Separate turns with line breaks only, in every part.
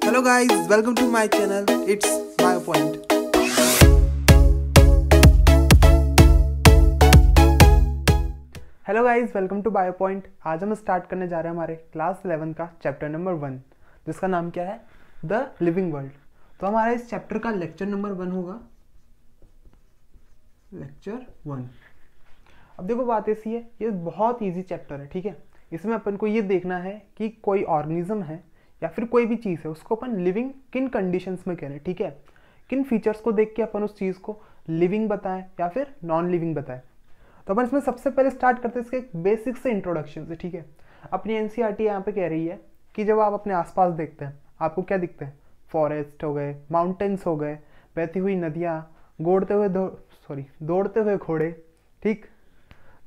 Hello guys, welcome to my channel. It's BioPoint. Hello guys, welcome to BioPoint. आज हम start करने जा रहे हैं हमारे क्लास 11 का चैप्टर नंबर 1, जिसका नाम क्या है, द लिविंग वर्ल्ड। तो हमारा इस चैप्टर का लेक्चर नंबर 1 होगा, लेक्चर 1। अब देखो बात ऐसी है, ये बहुत इजी चैप्टर है, ठीक है। इसमें अपन को ये देखना है कि कोई ऑर्गेनिज्म है या फिर कोई भी चीज़ है, उसको अपन लिविंग किन कंडीशंस में करें, ठीक है। किन फीचर्स को देख के अपन उस चीज़ को लिविंग बताएं या फिर नॉन लिविंग बताएं। तो अपन इसमें सबसे पहले स्टार्ट करते हैं इसके बेसिक से इंट्रोडक्शन से, ठीक है। अपनी एनसीईआरटी यहाँ पे कह रही है कि जब आप अपने आसपास देखते हैं, आपको क्या दिखते हैं? फॉरेस्ट हो गए, माउंटेन्स हो गए, बहती हुई नदियाँ, दौड़ते हुए घोड़े, ठीक।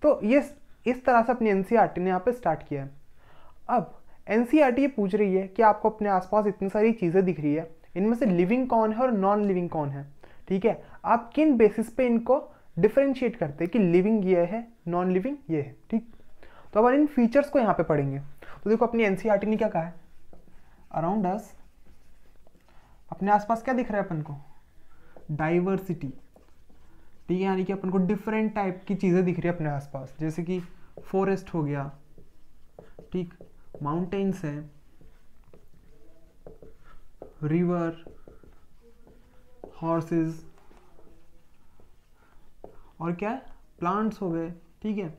तो ये इस तरह से अपनी एनसीईआरटी ने यहाँ पे स्टार्ट किया है। अब एनसीईआरटी ये पूछ रही है कि आपको अपने आसपास इतनी सारी चीज़ें दिख रही है, इनमें से लिविंग कौन है और नॉन लिविंग कौन है, ठीक है। आप किन बेसिस पे इनको डिफरेंशिएट करते हैं कि लिविंग ये है, नॉन लिविंग ये है, ठीक। तो अब इन फीचर्स को यहाँ पे पढ़ेंगे। तो देखो अपनी एनसीईआरटी ने क्या कहा है, अराउंड अस, अपने आसपास क्या दिख रहा है अपन को? डाइवर्सिटी, ठीक है। यानी कि अपन को डिफरेंट टाइप की चीज़ें दिख रही है अपने आसपास, जैसे कि फॉरेस्ट हो गया, ठीक, माउंटेन्स है, रिवर, हॉर्सेस, और क्या है, प्लांट्स हो गए, ठीक है।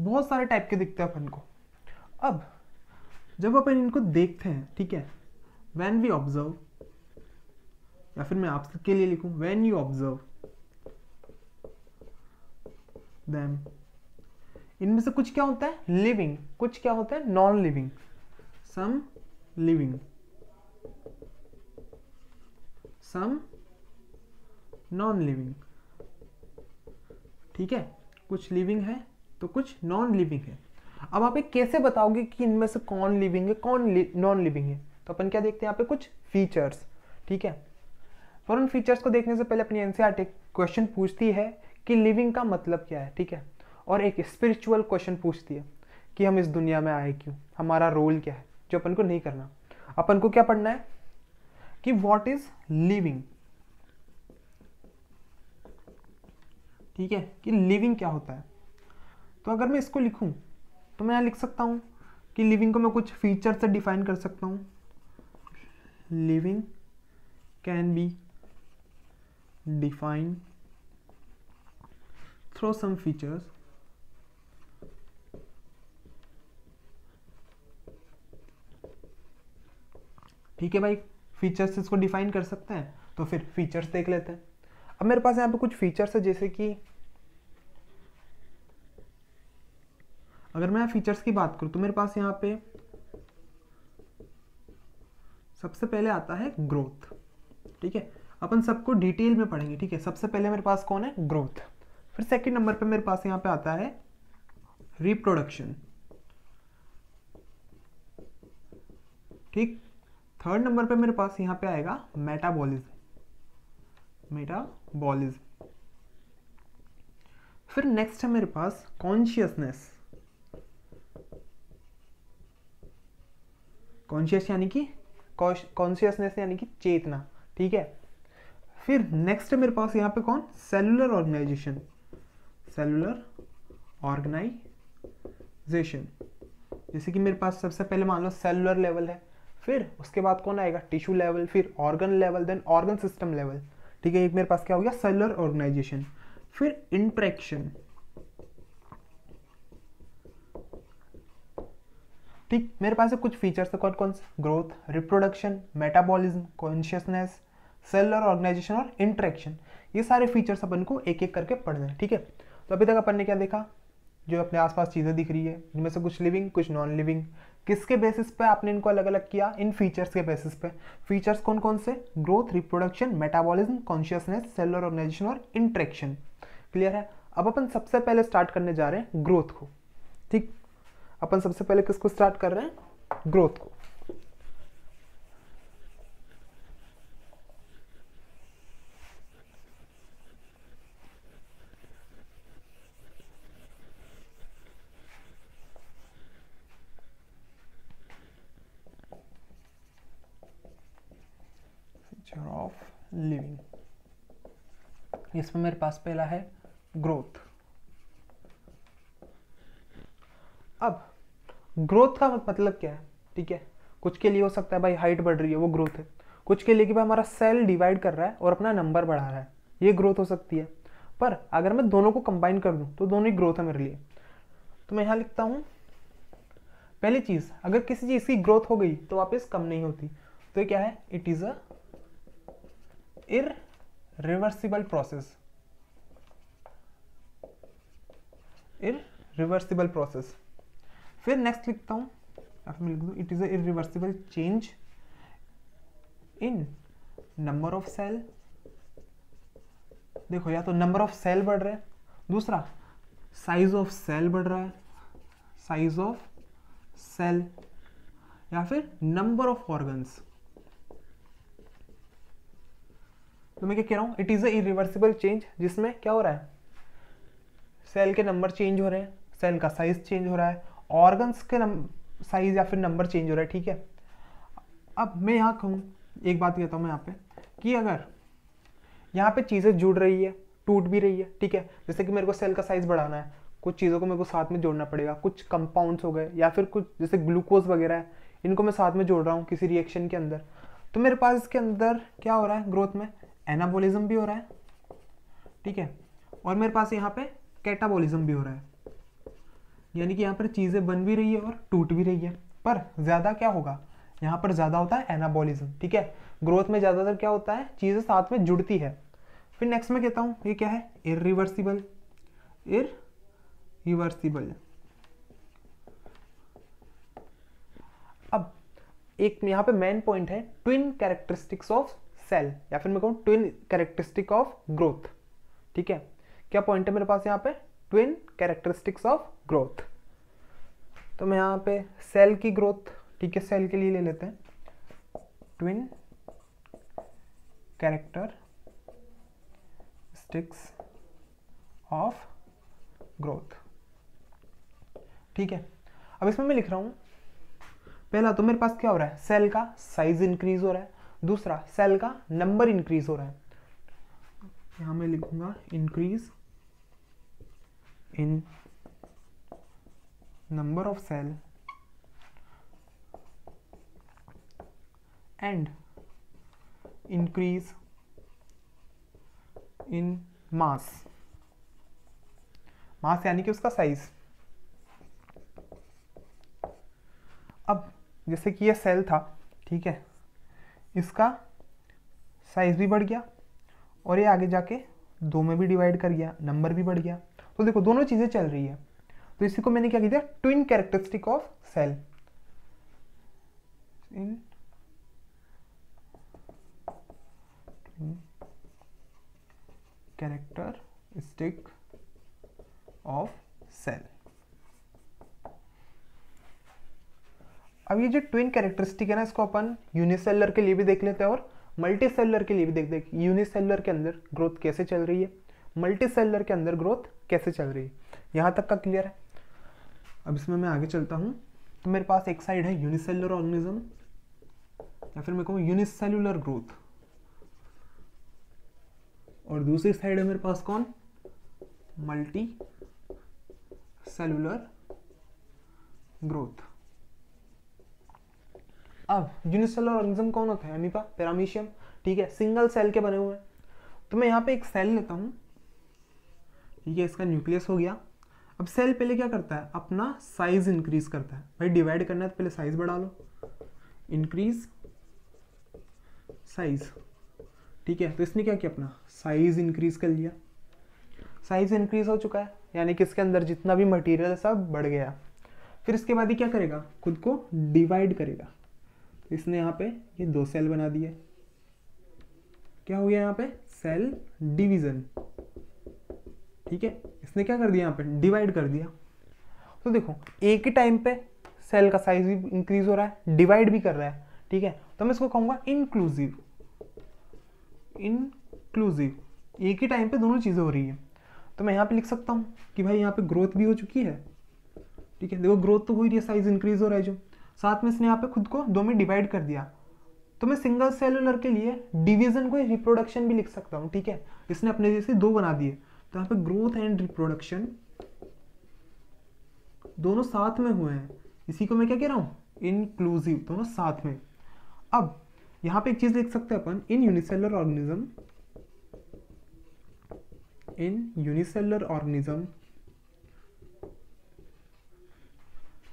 बहुत सारे टाइप के दिखते हैं अपन को। अब जब अपन इनको देखते हैं, ठीक है, व्हेन वी ऑब्जर्व, या फिर मैं आपके लिए लिखूं, व्हेन यू ऑब्जर्व देम, इनमें से कुछ क्या होता है लिविंग, कुछ क्या होता है non living. Some living, some non living, ठीक है। कुछ लिविंग है तो कुछ नॉन लिविंग है। अब आप एक कैसे बताओगे कि इनमें से कौन लिविंग है कौन नॉन लिविंग है? तो अपन क्या देखते हैं यहाँ पे, कुछ फीचर्स, ठीक है। पर उन फीचर्स को देखने से पहले अपनी एनसीईआरटी क्वेश्चन पूछती है कि लिविंग का मतलब क्या है, ठीक है। और एक स्पिरिचुअल क्वेश्चन पूछती है कि हम इस दुनिया में आए क्यों, हमारा रोल क्या है, जो अपन को नहीं करना। अपन को क्या पढ़ना है कि व्हाट इज लिविंग, ठीक है, कि लिविंग क्या होता है। तो अगर मैं इसको लिखूं तो मैं यहाँ लिख सकता हूं कि लिविंग को मैं कुछ फीचर से डिफाइन कर सकता हूं। Living can be defined through some features, ठीक है भाई। फीचर्स इसको डिफाइन कर सकते हैं, तो फिर फीचर्स देख लेते हैं। अब मेरे पास यहाँ पे कुछ फीचर्स है, जैसे कि अगर मैं फीचर्स की बात करूं तो मेरे पास यहाँ पे सबसे पहले आता है ग्रोथ, ठीक है। अपन सबको डिटेल में पढ़ेंगे, ठीक है। सबसे पहले मेरे पास कौन है, ग्रोथ। फिर सेकंड नंबर पे मेरे पास यहाँ पे आता है रिप्रोडक्शन, ठीक। थर्ड नंबर पे मेरे पास यहाँ पे आएगा मेटाबॉलिज्म, मेटाबॉलिज्म। फिर नेक्स्ट है मेरे पास कॉन्शियसनेस, कॉन्शियस यानी कि कॉन्शियसनेस यानी कि चेतना, ठीक है। फिर नेक्स्ट है मेरे पास यहाँ पे कौन, सेलुलर ऑर्गेनाइजेशन, सेलुलर ऑर्गेनाइजेशन। जैसे कि मेरे पास सबसे पहले मान लो सेलुलर लेवल है, फिर उसके बाद कौन आएगा, टिश्यू लेवल, फिर organ level, then organ system level, ठीक है। एक मेरे पास क्या हो गया, सेलुलर ऑर्गेनाइजेशन। फिर इंटरेक्शन, ठीक। मेरे पास कुछ फीचर्स है, कौन कौन से, growth, reproduction, metabolism, consciousness, cellular organization और इंटरेक्शन। ये सारे फीचर्स अपन को एक एक करके पढ़ने हैं, ठीक है। तो अभी तक अपन ने क्या देखा, जो अपने आसपास चीज़ें दिख रही है, इनमें से कुछ लिविंग कुछ नॉन लिविंग। किसके बेसिस पे आपने इनको अलग अलग किया, इन फीचर्स के बेसिस पे। फीचर्स कौन कौन से, growth, reproduction, metabolism, consciousness, cellular organization और इंटरेक्शन। क्लियर है। अब अपन सबसे पहले स्टार्ट करने जा रहे हैं ग्रोथ को, ठीक। अपन सबसे पहले किसको स्टार्ट कर रहे हैं, ग्रोथ को। नेचर ऑफ लिविंग, इसमें मेरे पास पहला है ग्रोथ। अब ग्रोथ का मतलब क्या है? ठीक है, कुछ के लिए हो सकता है भाई हाइट बढ़ रही है, वो ग्रोथ है। कुछ के लिए कि भाई हमारा सेल डिवाइड कर रहा है और अपना नंबर बढ़ा रहा है, ये ग्रोथ हो सकती है। पर अगर मैं दोनों को कंबाइन कर दूं तो दोनों ही ग्रोथ है मेरे लिए। तो मैं यहां लिखता हूं, पहली चीज, अगर किसी चीज की ग्रोथ हो गई तो वापस कम नहीं होती। तो ये क्या है? It is a irreversible process. Irreversible process. फिर नेक्स्ट लिखता हूं, या फिर मैं लिख दूं, it is a irreversible change in number of cell. देखो, या तो नंबर ऑफ सेल बढ़ रहा है, दूसरा साइज ऑफ सेल बढ़ रहा है, साइज ऑफ सेल, या फिर नंबर ऑफ ऑर्गन्स। तो मैं क्या कह रहा हूं? It is a irreversible change, जिसमें क्या हो रहा है? सेल के नंबर चेंज हो रहे हैं, सेल का साइज चेंज हो रहा है, ऑर्गन्स के साइज या फिर नंबर चेंज हो रहा है। ठीक है, अब मैं यहां कहूं, एक बात कहता हूं मैं यहां पे, कि अगर यहाँ पे चीज़ें जुड़ रही है, टूट भी रही है, ठीक है, जैसे कि मेरे को सेल का साइज बढ़ाना है, कुछ चीज़ों को मेरे को साथ में जोड़ना पड़ेगा, कुछ कंपाउंड्स हो गए या फिर कुछ जैसे ग्लूकोज वगैरह है, इनको मैं साथ में जोड़ रहा हूँ किसी रिएक्शन के अंदर। तो मेरे पास इसके अंदर क्या हो रहा है? ग्रोथ में एनाबोलिज्म भी हो रहा है, ठीक है, और मेरे पास यहाँ पे कैटाबोलिज्म भी हो रहा है, यानी कि यहाँ पर चीज़ें बन भी रही है और टूट भी रही है। पर ज़्यादा क्या होगा? यहाँ पर ज़्यादा होता है एनाबोलिज्म। ठीक है, ग्रोथ में ज़्यादातर क्या होता है? चीज़ें साथ में जुड़ती है। फिर नेक्स्ट में कहता हूं, ये क्या है? इररिवर्सिबल। इररिवर्सिबल। अब एक यहां पे मेन पॉइंट है, ट्विन कैरेक्टरिस्टिक्स ऑफ सेल, या फिर मैं कहूं ट्विन कैरेक्टरिस्टिक ऑफ ग्रोथ। ठीक है, क्या पॉइंट है मेरे पास यहाँ पे? Twin characteristics of growth. तो मैं यहाँ पे सेल की ग्रोथ, ठीक है, सेल के लिए ले लेते हैं, ट्विन कैरेक्टरिस्टिक्स ऑफ ग्रोथ। ठीक है, अब इसमें मैं लिख रहा हूं, पहला तो मेरे पास क्या हो रहा है? सेल का साइज इंक्रीज हो रहा है, दूसरा सेल का नंबर इंक्रीज हो रहा है। यहां मैं लिखूंगा increase in number of cell and increase in mass. Mass यानी कि उसका साइज। अब जैसे कि ये सेल था, ठीक है, इसका साइज भी बढ़ गया और ये आगे जाके दो में भी डिवाइड कर गया, नंबर भी बढ़ गया। तो देखो दोनों चीजें चल रही है। तो इसी को मैंने क्या किया? Twin characteristic of cell. In characteristic of cell. अब ये जो ट्विन कैरेक्टरिस्टिक है ना, इसको अपन यूनिसेलुलर के लिए भी देख लेते हैं और मल्टी सेलुलर के लिए भी देख यूनिसेलुलर के अंदर ग्रोथ कैसे चल रही है, मल्टी सेलुलर के अंदर ग्रोथ कैसे चल रही है। यहां तक का क्लियर है? अब इसमें मैं आगे चलता हूं, तो मेरे पास एक साइड है यूनिसेलुलर ऑर्गेनिज्म, या फिर मैं कहूँ यूनिसेलुलर ग्रोथ, और दूसरी साइड है मेरे पास कौन? Multi cellular growth. अब यूनिसेलुलर ऑर्गेनिज्म कौन होता है? अमीबा, पैरामीशियम, ठीक है, सिंगल सेल के बने हुए हैं। तो मैं यहाँ पे एक सेल लेता हूँ, ठीक है, इसका न्यूक्लियस हो गया। अब सेल पहले क्या करता है? अपना साइज इंक्रीज करता है। भाई डिवाइड करना है तो पहले साइज बढ़ा लो, इंक्रीज साइज, ठीक है। तो इसने क्या किया? अपना साइज इंक्रीज कर लिया। साइज इंक्रीज हो चुका है, यानी कि इसके अंदर जितना भी मटेरियल है सब बढ़ गया। फिर इसके बाद ही क्या करेगा? खुद को डिवाइड करेगा। तो इसने यहाँ पे ये दो सेल बना दिए। क्या हो गया यहाँ पे? सेल डिवीजन, ठीक है। इसने क्या कर दिया? यहाँ पे डिवाइड कर दिया। तो देखो एक ही टाइम पे सेल का साइज भी इंक्रीज हो रहा है, डिवाइड भी कर रहा है, ठीक है। तो मैं इसको कहूंगा इंक्लूसिव। इंक्लूसिव, एक ही टाइम पे दोनों चीजें हो रही है। तो मैं यहाँ पे लिख सकता हूँ कि भाई यहाँ पे ग्रोथ भी हो चुकी है, ठीक है। देखो ग्रोथ तो हो ही रही है, साइज इंक्रीज हो रहा है जो, साथ में इसने यहाँ पे खुद को दो में डिवाइड कर दिया। तो मैं सिंगल सेलुलर के लिए डिवीजन को रिप्रोडक्शन भी लिख सकता हूँ, ठीक है। इसने अपने जैसे दो बना दिए, तो यहाँ पे ग्रोथ एंड रिप्रोडक्शन दोनों साथ में हुए हैं, इसी को मैं क्या कह रहा हूँ, इंक्लूसिव, दोनों साथ में। अब यहाँ पे एक चीज लिख सकते हैं अपन, in unicellular organism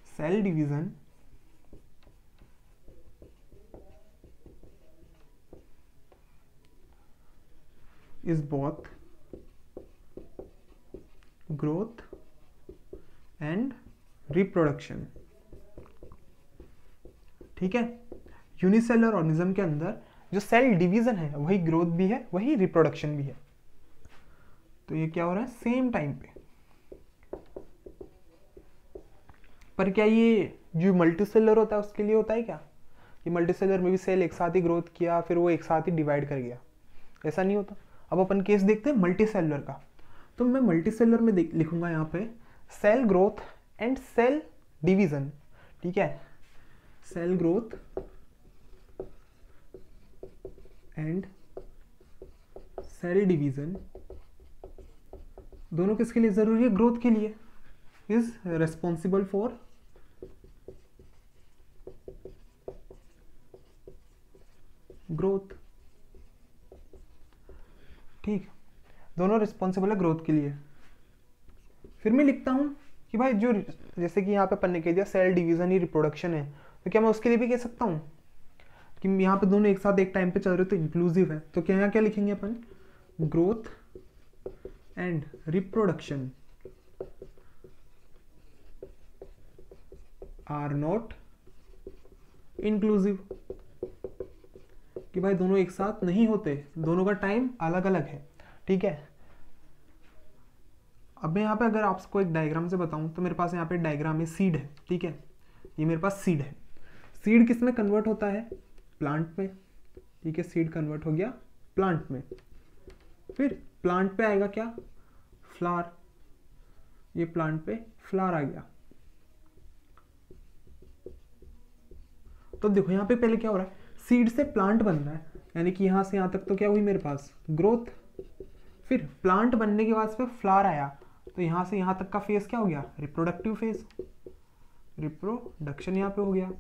cell division is both growth and reproduction, ठीक है। यूनिसेलुलर ऑर्गेनिज्म के अंदर जो सेल डिवीजन है वही ग्रोथ भी है, वही रिप्रोडक्शन भी है। तो ये क्या हो रहा है, सेम टाइम पे। पर क्या ये जो मल्टीसेलुलर होता है उसके लिए होता है क्या, ये मल्टीसेलुलर में भी सेल एक साथ ही ग्रोथ किया फिर वो एक साथ ही डिवाइड कर गया, ऐसा नहीं होता। अब अपन केस देखते हैं मल्टीसेलुलर का। तो मैं मल्टीसेलुलर में लिखूंगा यहाँ पे cell growth and cell division, ठीक है। Cell growth and cell division दोनों किसके लिए जरूरी है, ग्रोथ के लिए। इज रेस्पॉन्सिबल फॉर ग्रोथ, ठीक, दोनों रिस्पॉन्सिबल है ग्रोथ के लिए। फिर मैं लिखता हूं कि भाई जो जैसे कि यहाँ पे अपन ने कह दिया सेल डिवीजन ही रिप्रोडक्शन है, तो क्या मैं उसके लिए भी कह सकता हूँ कि यहाँ पे दोनों एक साथ एक टाइम पे चल रहे तो इंक्लूसिव है। तो क्या यहाँ क्या लिखेंगे अपन, growth and reproduction are not inclusive, कि भाई दोनों एक साथ नहीं होते, दोनों का टाइम अलग अलग है, ठीक है। अब मैं यहाँ पे अगर आपको एक डायग्राम से बताऊं तो मेरे पास यहाँ पे डायग्राम में सीड है, ठीक है। ये मेरे पास सीड है। सीड किस में कन्वर्ट होता है, प्लांट में, ठीक है। सीड कन्वर्ट हो गया प्लांट में, फिर प्लांट पे आएगा क्या, फ्लावर। ये प्लांट पे फ्लावर आ गया। तो देखो यहाँ पे पहले क्या हो रहा है, सीड से प्लांट बन रहा है, यानी कि यहाँ से यहाँ तक तो क्या हुई मेरे पास, ग्रोथ। फिर प्लांट बनने के बाद पे फ्लावर आया, तो यहाँ से यहाँ तक का फेज क्या हो गया, रिप्रोडक्टिव फेज, रिप्रोडक्शन यहाँ पे हो गया।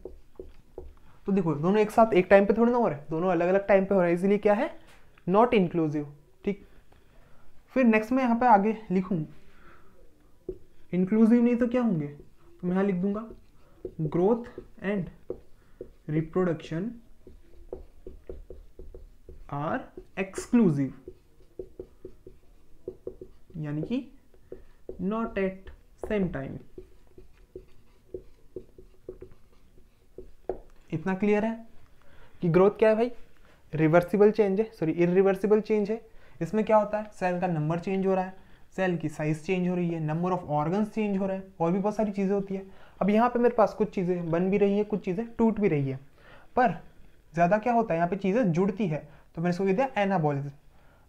तो देखो दोनों एक साथ एक टाइम पे थोड़ी ना हो रहा है, दोनों अलग अलग टाइम पे हो रहा है, इसीलिए क्या है, नॉट इंक्लूसिव, ठीक। फिर नेक्स्ट में यहाँ पे आगे लिखूं, इंक्लूसिव नहीं तो क्या होंगे, तो मैं यहाँ लिख दूंगा growth and reproduction are exclusive, यानी कि नॉट एट सेम टाइम। इतना क्लियर है कि ग्रोथ क्या है भाई, रिवर्सिबल चेंज है, सॉरी इरिवर्सिबल चेंज है। इसमें क्या होता है, सेल का नंबर चेंज हो रहा है, सेल की साइज चेंज हो रही है, नंबर ऑफ ऑर्गन्स चेंज हो रहे हैं, और भी बहुत सारी चीजें होती है। अब यहाँ पे मेरे पास कुछ चीजें बन भी रही है, कुछ चीजें टूट भी रही है, पर ज्यादा क्या होता है, यहाँ पे चीजें जुड़ती है, तो मैंने इसको कह दिया एनाबॉलिज्म।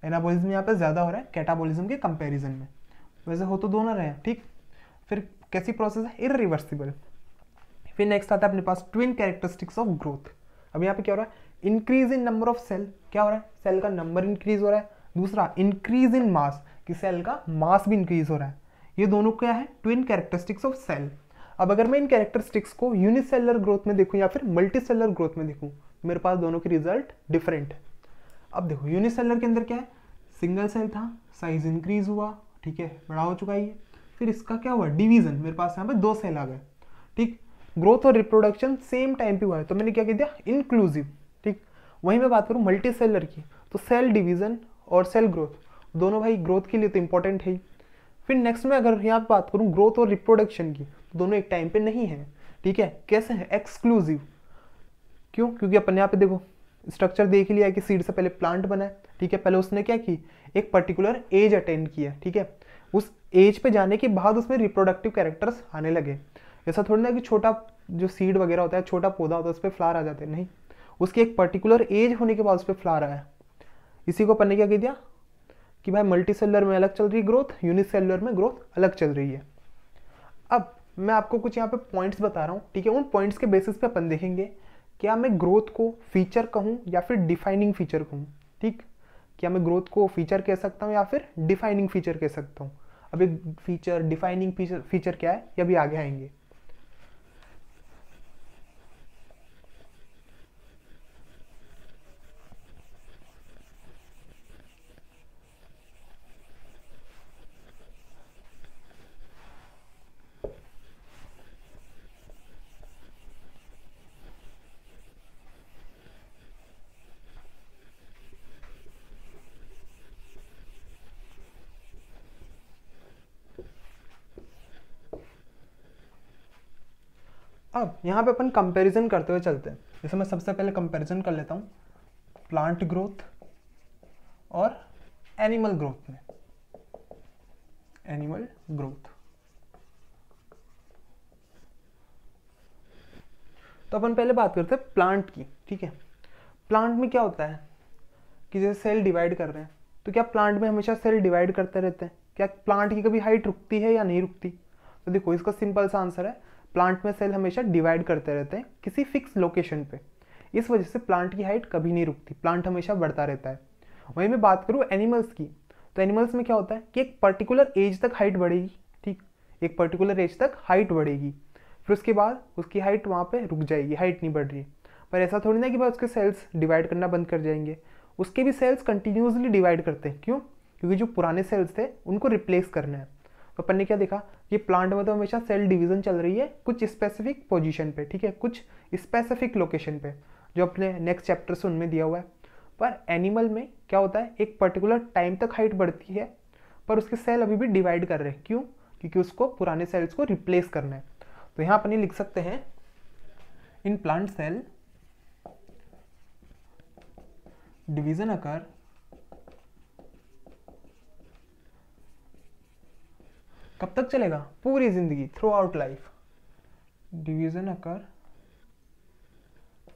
एनाबॉलिज्म यहाँ पे ज्यादा हो रहा है कैटाबॉलिज्म के कंपैरिजन में, वैसे हो तो दोनों रहे हैं, ठीक। फिर कैसी प्रोसेस है, इरिवर्सिबल। फिर नेक्स्ट आता है अपने पास ट्विन कैरेक्टरिस्टिक्स ऑफ ग्रोथ। अब यहाँ पे क्या हो रहा है, increase in number of cell, क्या हो रहा है, सेल का नंबर इंक्रीज हो रहा है। दूसरा इंक्रीज इन मास, कि सेल का मास भी इंक्रीज हो रहा है। ये दोनों क्या है, ट्विन कैरेक्टरिस्टिक्स ऑफ सेल। अब अगर मैं इन कैरेक्टरिस्टिक्स को यूनिसेलुलर ग्रोथ में देखूं या फिर मल्टीसेलुलर ग्रोथ में देखूं, मेरे पास दोनों के रिजल्ट डिफरेंट है। अब देखो यूनिसेलुलर के अंदर क्या है, सिंगल सेल था, साइज इंक्रीज हुआ, ठीक है, बड़ा हो चुका है ये। फिर इसका क्या हुआ, डिवीजन, मेरे पास यहाँ पे 2 सेल आ गए, ठीक। ग्रोथ और रिप्रोडक्शन सेम टाइम पे हुआ है, तो मैंने क्या कह दिया, इंक्लूसिव, ठीक। वहीं मैं बात करूँ मल्टी सेलर की, तो सेल डिवीजन और सेल ग्रोथ दोनों भाई ग्रोथ के लिए तो इंपॉर्टेंट है ही। फिर नेक्स्ट में अगर यहाँ पे बात करूँ ग्रोथ और रिप्रोडक्शन की, तो दोनों एक टाइम पे नहीं है, ठीक है। कैसे है, एक्सक्लूसिव। क्यों, क्योंकि अपन यहाँ पे देखो स्ट्रक्चर देख लिया है कि सीड से पहले प्लांट बना है, ठीक है। पहले उसने क्या की, एक पर्टिकुलर एज अटेंड किया, ठीक है। उस एज पे जाने के बाद उसमें रिप्रोडक्टिव कैरेक्टर्स आने लगे। ऐसा थोड़ी ना कि छोटा जो सीड वगैरह होता है, छोटा पौधा होता है, उस पर फ्लावर आ जाते हैं, नहीं, उसके एक पर्टिकुलर एज होने के बाद उस पर फ्लावर आया। इसी को अपन ने क्या कह दिया कि भाई मल्टी सेलुलर में अलग चल रही है ग्रोथ, यूनिसेलुलर में ग्रोथ अलग चल रही है। अब मैं आपको कुछ यहाँ पे पॉइंट्स बता रहा हूँ, ठीक है। उन पॉइंट्स के बेसिस पे अपन देखेंगे क्या मैं ग्रोथ को फीचर कहूँ या फिर डिफाइनिंग फीचर कहूँ, ठीक। क्या मैं ग्रोथ को फीचर कह सकता हूँ या फिर डिफाइनिंग फीचर कह सकता हूँ। अभी फीचर डिफाइनिंग फीचर क्या है ये अभी आगे आएंगे। अब यहाँ पे अपन कंपैरिजन करते हुए चलते हैं। जैसे मैं सबसे पहले कंपैरिजन कर लेता हूँ प्लांट ग्रोथ और एनिमल ग्रोथ में। एनिमल ग्रोथ तो अपन पहले बात करते हैं प्लांट की, ठीक है। प्लांट में क्या होता है कि जैसे सेल डिवाइड कर रहे हैं, तो क्या प्लांट में हमेशा सेल डिवाइड करते रहते हैं? क्या प्लांट की कभी हाइट रुकती है या नहीं रुकती? तो देखो इसका सिंपल सा आंसर है, प्लांट में सेल हमेशा डिवाइड करते रहते हैं किसी फिक्स लोकेशन पे। इस वजह से प्लांट की हाइट कभी नहीं रुकती, प्लांट हमेशा बढ़ता रहता है। वहीं मैं बात करूँ एनिमल्स की, तो एनिमल्स में क्या होता है कि एक पर्टिकुलर एज तक हाइट बढ़ेगी, ठीक। एक पर्टिकुलर एज तक हाइट बढ़ेगी, फिर उसके बाद उसकी हाइट वहाँ पे रुक जाएगी, हाइट नहीं बढ़ रही। पर ऐसा थोड़ी ना कि भाई उसके सेल्स डिवाइड करना बंद कर जाएंगे, उसके भी सेल्स कंटिन्यूसली डिवाइड करते हैं। क्यों? क्योंकि जो पुराने सेल्स थे उनको रिप्लेस करना है। तो अपन ने क्या देखा कि प्लांट में तो हमेशा सेल डिवीजन चल रही है कुछ स्पेसिफिक पोजीशन पे, ठीक है, कुछ स्पेसिफिक लोकेशन पे, जो अपने नेक्स्ट चैप्टर से उनमें दिया हुआ है। पर एनिमल में क्या होता है, एक पर्टिकुलर टाइम तक हाइट बढ़ती है पर उसके सेल अभी भी डिवाइड कर रहे हैं। क्यों? क्योंकि उसको पुराने सेल्स को रिप्लेस करना है। तो यहाँ अपन ये लिख सकते हैं in plant cell division occur कब तक चलेगा? पूरी जिंदगी, throughout life. Division occur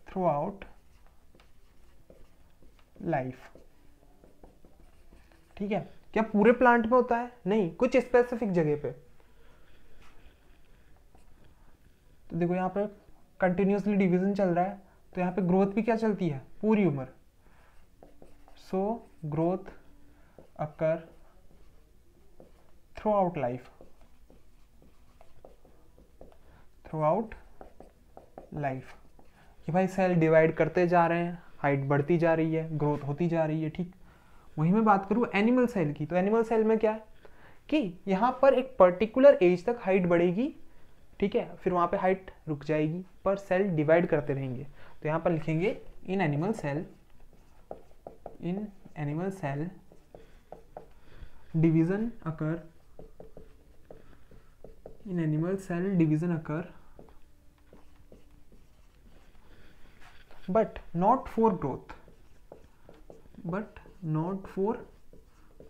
throughout life, ठीक है। क्या पूरे प्लांट में होता है? नहीं, कुछ स्पेसिफिक जगह पे। तो देखो यहाँ पे कंटिन्यूसली डिवीजन चल रहा है, तो यहाँ पे ग्रोथ भी क्या चलती है? पूरी उम्र। So growth occur throughout life, through out life. कि भाई सेल डिवाइड करते जा रहे हैं, हाइट बढ़ती जा रही है, ग्रोथ होती जा रही है, ठीक। वहीं मैं बात करूँ एनिमल सेल की, तो एनिमल सेल में क्या है कि यहाँ पर एक पर्टिकुलर एज तक हाइट बढ़ेगी, ठीक है, फिर वहाँ पे हाइट रुक जाएगी, पर सेल डिवाइड करते रहेंगे। तो यहाँ पर लिखेंगे in animal cell, in animal cell division occur, in animal cell division occur but not for growth, but not for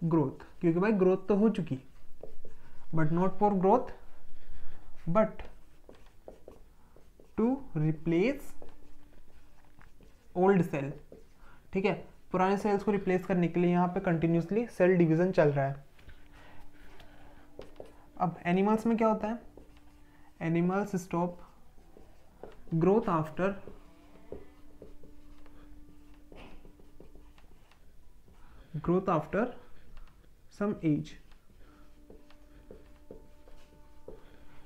growth, क्योंकि भाई ग्रोथ तो हो चुकी, but not for growth, but to replace old cell, ठीक है। पुराने sales को replace करने के लिए यहाँ पे कंटिन्यूसली सेल डिवीजन चल रहा है। अब एनिमल्स में क्या होता है? Animals stop growth after growth after some age.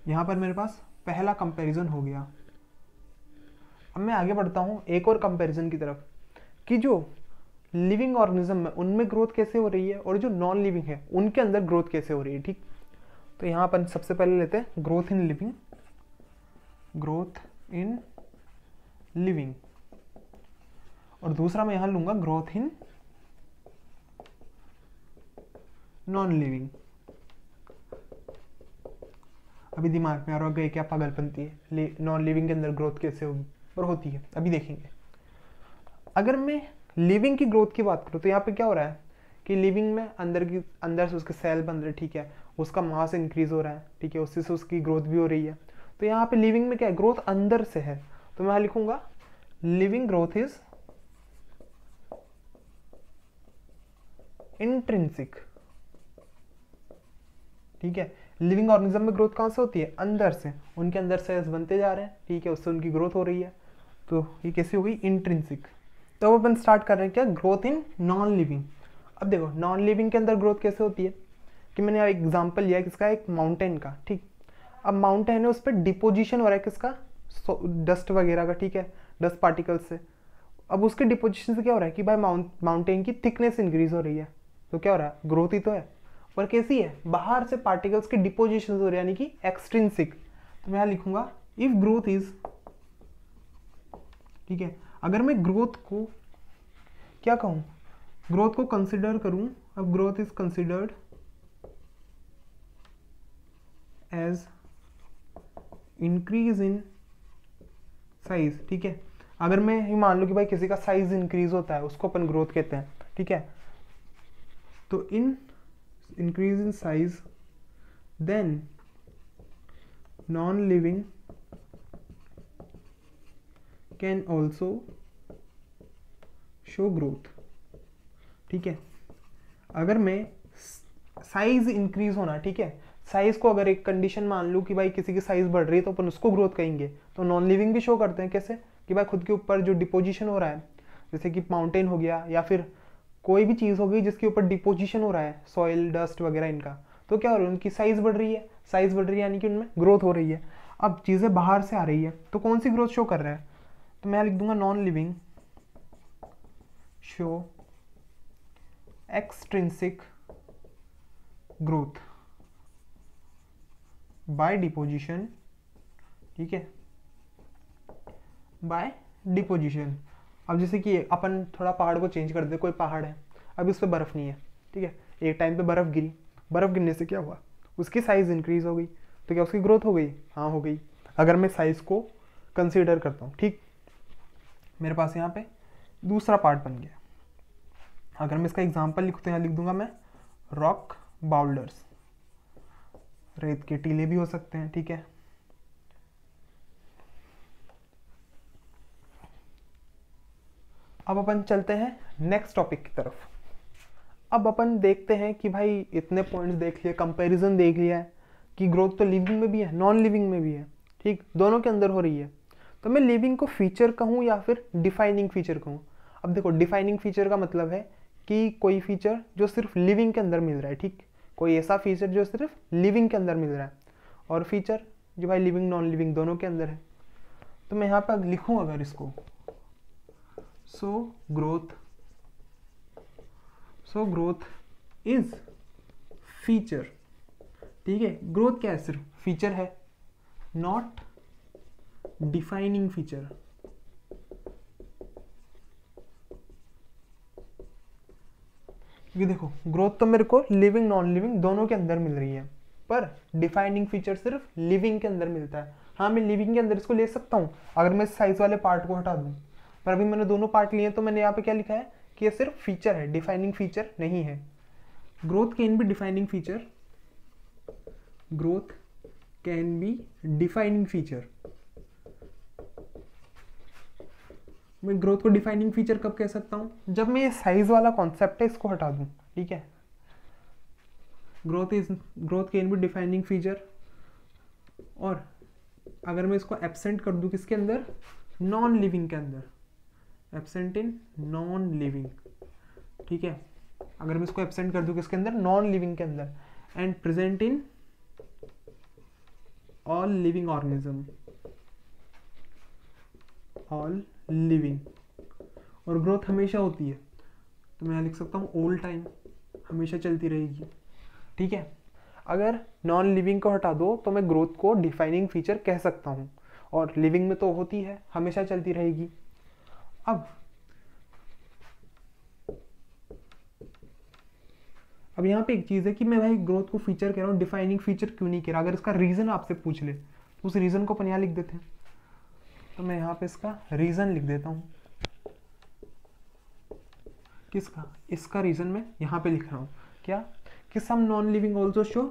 यहां पर मेरे पास पहला कंपैरिजन हो गया। अब मैं आगे बढ़ता हूं एक और कंपैरिजन की तरफ कि जो लिविंग ऑर्गेनिज्म है उनमें ग्रोथ कैसे हो रही है और जो नॉन लिविंग है उनके अंदर ग्रोथ कैसे हो रही है, ठीक। तो यहां अपन सबसे पहले लेते हैं growth in living, growth in living, और दूसरा मैं यहां लूंगा ग्रोथ इन नॉन लिविंग। अभी दिमाग में आ रहा होगा क्या पागलपंती है, नॉन लिविंग के अंदर ग्रोथ कैसे होगी, और होती है, अभी देखेंगे। अगर मैं लिविंग की ग्रोथ की बात करूँ तो यहाँ पे क्या हो रहा है कि लिविंग में अंदर से उसके सेल बन रहे, ठीक है, उसका मास इंक्रीज हो रहा है, ठीक है, उससे से उसकी ग्रोथ भी हो रही है। तो यहाँ पे लिविंग में क्या है? ग्रोथ अंदर से है। तो मैं लिखूंगा लिविंग ग्रोथ इज इंट्रिंसिक, ठीक है। लिविंग ऑर्गेनिज्म में ग्रोथ कहाँ से होती है? अंदर से, उनके अंदर सेल्स बनते जा रहे हैं, ठीक है, उससे उनकी ग्रोथ हो रही है। तो ये कैसी हो गई, इंट्रिंसिक। तो अब अपन स्टार्ट कर रहे हैं क्या, ग्रोथ इन नॉन लिविंग। अब देखो नॉन लिविंग के अंदर ग्रोथ कैसे होती है, कि मैंने एग्जांपल लिया किसका, एक माउंटेन का, ठीक। अब माउंटेन है, उस पर डिपोजिशन हो रहा है किसका, डस्ट वगैरह का, ठीक है, डस्ट पार्टिकल्स से। अब उसके डिपोजिशन से क्या हो रहा है कि भाई माउंटेन की थिकनेस इंक्रीज हो रही है, तो क्या हो रहा है, ग्रोथ ही तो है। पर कैसी है, बाहर से पार्टिकल्स के डिपोजिशन हो रहे हैं, यानी कि एक्सट्रिंसिक। तो मैं यहाँ लिखूंगा इफ ग्रोथ इज, ठीक है, अगर मैं ग्रोथ को क्या कहूँ, ग्रोथ को कंसिडर करूँ, अब growth is considered as increase in size, ठीक है। अगर मैं ये मान लो कि भाई किसी का साइज इंक्रीज होता है, उसको अपन ग्रोथ कहते हैं, ठीक है। तो in increase in size then non living can also show growth, ठीक है। अगर मैं साइज इंक्रीज होना, ठीक है, साइज को अगर एक कंडीशन मान लूँ कि भाई किसी की साइज बढ़ रही है तो अपन उसको ग्रोथ कहेंगे। तो नॉन लिविंग भी शो करते हैं कैसे, कि भाई खुद के ऊपर जो डिपोजिशन हो रहा है, जैसे कि माउंटेन हो गया या फिर कोई भी चीज़ हो गई जिसके ऊपर डिपोजिशन हो रहा है, सॉइल डस्ट वगैरह इनका, तो क्या हो रहा है, उनकी साइज बढ़ रही है, साइज बढ़ रही है यानी कि उनमें ग्रोथ हो रही है। अब चीज़ें बाहर से आ रही है तो कौन सी ग्रोथ शो कर रहा है, तो मैं लिख दूंगा non living show extrinsic growth by deposition, ठीक है, बाय डिपोजिशन। अब जैसे कि अपन थोड़ा पहाड़ को चेंज कर दे, कोई पहाड़ है, अब उस पर बर्फ़ नहीं है, ठीक है, एक टाइम पे बर्फ़ गिरी, बर्फ़ गिरने से क्या हुआ, उसकी साइज़ इंक्रीज हो गई, तो क्या उसकी ग्रोथ हो गई, हाँ हो गई। अगर मैं साइज़ को कंसीडर करता हूँ, ठीक, मेरे पास यहाँ पे दूसरा पार्ट बन गया। अगर मैं इसका एग्जाम्पल लिखूँ तो यहाँ लिख दूंगा मैं रॉक बाउल्डर्स, रेत के टीले भी हो सकते हैं, ठीक है। अब अपन चलते हैं नेक्स्ट टॉपिक की तरफ। अब अपन देखते हैं कि भाई इतने पॉइंट्स देख लिए, कंपैरिजन देख लिया है कि ग्रोथ तो लिविंग में भी है, नॉन लिविंग में भी है, ठीक, दोनों के अंदर हो रही है। तो मैं लिविंग को फीचर कहूँ या फिर डिफाइनिंग फीचर कहूँ। अब देखो डिफाइनिंग फीचर का मतलब है कि कोई फीचर जो सिर्फ लिविंग के अंदर मिल रहा है, ठीक, कोई ऐसा फीचर जो सिर्फ लिविंग के अंदर मिल रहा है, और फीचर जो भाई लिविंग नॉन लिविंग दोनों के अंदर है। तो मैं यहाँ पर लिखूँ अगर इसको, सो ग्रोथ इज फीचर, ठीक है, ग्रोथ क्या है, सिर्फ फीचर है, नॉट डिफाइनिंग फीचर। क्योंकि देखो ग्रोथ तो मेरे को लिविंग नॉन लिविंग दोनों के अंदर मिल रही है, पर डिफाइनिंग फीचर सिर्फ लिविंग के अंदर मिलता है। हाँ मैं लिविंग के अंदर इसको ले सकता हूँ अगर मैं साइज वाले पार्ट को हटा दूँ, पर अभी मैंने दोनों पार्ट लिए तो मैंने यहाँ पे क्या लिखा है कि ये सिर्फ फीचर है, डिफाइनिंग फीचर नहीं है। Growth can be defining feature, growth can be defining feature. मैं ग्रोथ को डिफाइनिंग फीचर कब कह सकता हूँ, जब मैं ये साइज वाला कॉन्सेप्ट है इसको हटा दूँ, ठीक है। Growth can be defining feature, और अगर मैं इसको एब्सेंट कर दूँ किसके अंदर, नॉन लिविंग के अंदर, एब्सेंट इन नॉन लिविंग, ठीक है। अगर मैं इसको एब्सेंट कर दूँ किसके अंदर, नॉन लिविंग के अंदर, and present in all living organism, all living, और ग्रोथ हमेशा होती है, तो मैं लिख सकता हूँ ऑल टाइम, हमेशा चलती रहेगी, ठीक है। अगर नॉन लिविंग को हटा दो तो मैं ग्रोथ को डिफाइनिंग फीचर कह सकता हूँ, और लिविंग में तो होती है, हमेशा चलती रहेगी। अब यहाँ पे एक चीज़ है कि मैं भाई ग्रोथ को फीचर कह रहा हूँ, डिफाइनिंग फीचर क्यों नहीं कह रहा। अगर इसका रीज़न आपसे पूछ ले तो उस रीज़न को अपन यहाँ लिख देते हैं, तो मैं यहाँ पे इसका रीज़न लिख देता हूँ। किसका, इसका रीज़न मैं यहाँ पे लिख रहा हूँ क्या, कि some non living also show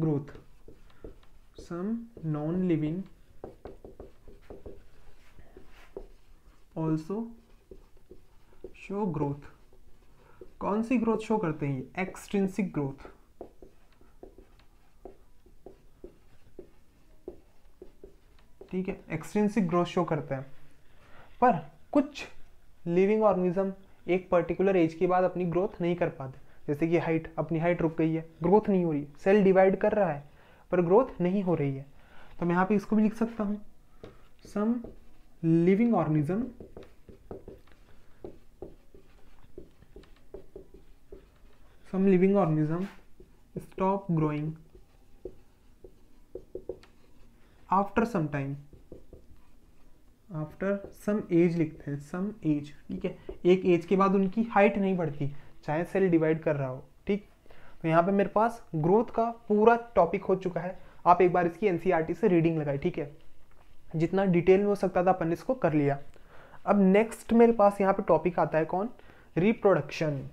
growth, some non living also show growth. कौन सी ग्रोथ शो करते हैं, एक्सट्रिंसिक ग्रोथ, ठीक है, एक्सट्रिंसिक ग्रोथ शो करते हैं। पर कुछ लिविंग ऑर्गेनिज्म एक पर्टिकुलर एज के बाद अपनी ग्रोथ नहीं कर पाते, जैसे कि हाइट, अपनी हाइट रुक गई है, ग्रोथ नहीं हो रही, सेल डिवाइड कर रहा है पर ग्रोथ नहीं हो रही है। तो मैं यहाँ पे इसको भी लिख सकता हूँ, some living organism stop growing after some time, after some age लिखते हैं, सम एज, ठीक है। एक एज के बाद उनकी हाइट नहीं बढ़ती चाहे सेल डिवाइड कर रहा हो, ठीक। तो यहाँ पे मेरे पास ग्रोथ का पूरा टॉपिक हो चुका है। आप एक बार इसकी एनसीईआरटी से रीडिंग लगाए, ठीक है। जितना डिटेल में हो सकता था अपन ने इसको कर लिया। अब नेक्स्ट मेरे पास यहाँ पे टॉपिक आता है कौन, रिप्रोडक्शन।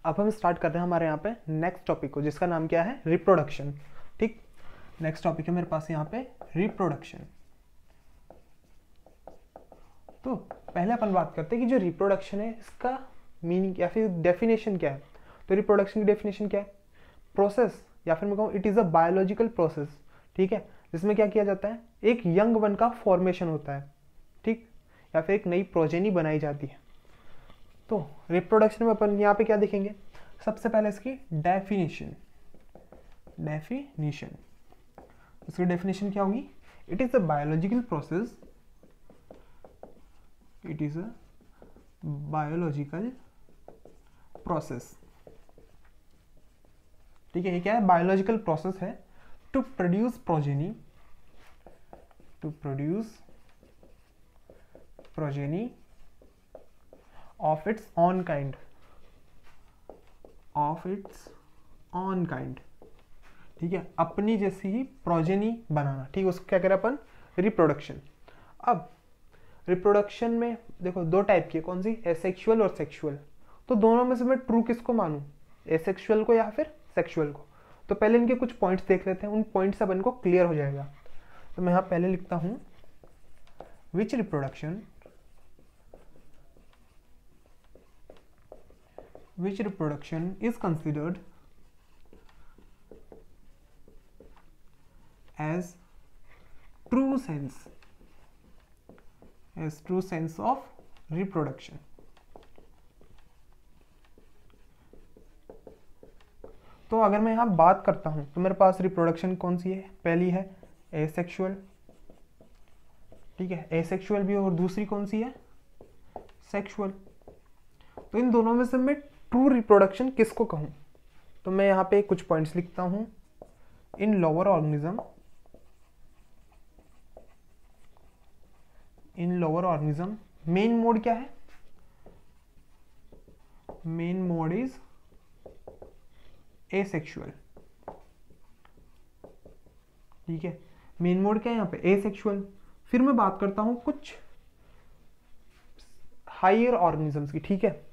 अब हम स्टार्ट कर रहे हैं हमारे यहाँ पे नेक्स्ट टॉपिक को, जिसका नाम क्या है, रिप्रोडक्शन, ठीक। नेक्स्ट टॉपिक है मेरे पास यहाँ पे रिप्रोडक्शन। तो पहले अपन बात करते हैं कि जो रिप्रोडक्शन है इसका मीनिंग या फिर डेफिनेशन क्या है। तो रिप्रोडक्शन की डेफिनेशन क्या है, प्रोसेस, या फिर मैं कहूँ it is a biological process, ठीक है, जिसमें क्या किया जाता है, एक यंग वन का फॉर्मेशन होता है, ठीक, या फिर एक नई प्रोजेनी बनाई जाती है। तो रिप्रोडक्शन में अपन यहाँ पे क्या देखेंगे, सबसे पहले इसकी डेफिनेशन। इसकी डेफिनेशन क्या होगी, it is a biological process, it is a biological process, ठीक है। ये क्या है, बायोलॉजिकल प्रोसेस है, to produce progeny, of its own kind, ठीक है, अपनी जैसी ही प्रोजेनी बनाना, ठीक है, उसको क्या करें अपन, रिप्रोडक्शन। अब रिप्रोडक्शन में देखो दो टाइप की है, कौन सी, एसेक्सुअल और सेक्सुअल। तो दोनों में से मैं ट्रू किसको मानूं, एसेक्सुअल को या फिर सेक्सुअल को। तो पहले इनके कुछ पॉइंट्स देख लेते हैं, उन पॉइंट्स से अपन को क्लियर हो जाएगा। तो मैं यहाँ पहले लिखता हूँ, विच reproduction is considered as true sense of reproduction। तो अगर मैं यहाँ बात करता हूँ तो मेरे पास रिप्रोडक्शन कौन सी है, पहली है एसेक्सुअल, ठीक है, एसेक्सुअल भी, और दूसरी कौन सी है, सेक्सुअल। तो इन दोनों में से मैं ट्रू रिप्रोडक्शन किसको कहूं, तो मैं यहाँ पे कुछ पॉइंट्स लिखता हूं। इन लोअर ऑर्गेनिज्म मेन मोड क्या है, मेन मोड इज एसेक्सुअल, ठीक है, मेन मोड क्या है यहाँ पे, एसेक्सुअल। फिर मैं बात करता हूं कुछ हायर ऑर्गेनिजम्स की, ठीक है।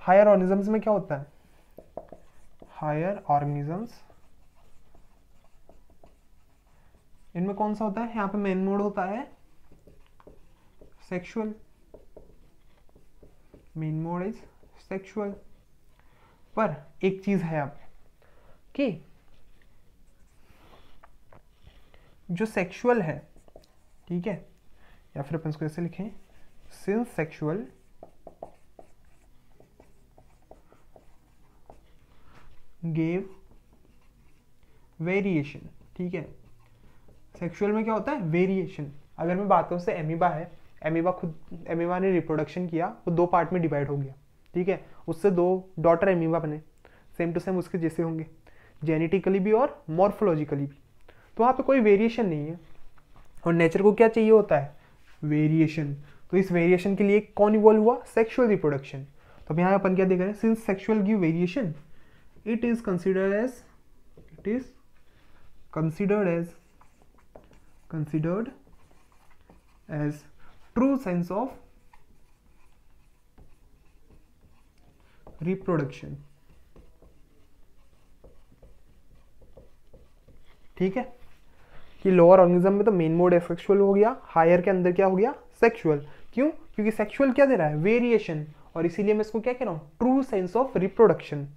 हायर ऑर्गेनिजम्स में क्या होता है, हायर ऑर्गेनिजम्स, इनमें कौन सा होता है, यहाँ पे मेन मोड होता है sexual, main mode is sexual. पर एक चीज है अब कि जो सेक्सुअल है, ठीक है, या फिर अपन इसको ऐसे लिखें, सिंस सेक्सुअल गेव वेरिएशन, ठीक है। सेक्सुअल में क्या होता है, वेरिएशन। अगर मैं बात करूं से एमीबा है, एमीबा ने रिप्रोडक्शन किया, वो दो पार्ट में डिवाइड हो गया, ठीक है, उससे दो डॉटर एमीबा बने, सेम टू सेम उसके जैसे होंगे, जेनेटिकली भी और मॉर्फोलॉजिकली भी। तो वहाँ पे कोई वेरिएशन नहीं है, और नेचर को क्या चाहिए होता है, वेरिएशन। तो इस वेरिएशन के लिए कौन इवॉल्व हुआ, सेक्सुअल रिप्रोडक्शन। तो अब यहाँ अपन क्या देख रहे हैं, since sexual give variation, it is considered as true sense of reproduction, ठीक है, कि लोअर ऑर्गेनिज्म में तो मेन मोड एसेक्सुअल हो गया, हायर के अंदर क्या हो गया, सेक्सुअल। क्यों, क्योंकि सेक्सुअल क्या दे रहा है, वेरिएशन, और इसीलिए मैं इसको क्या कह रहा हूँ, ट्रू सेंस ऑफ रिप्रोडक्शन,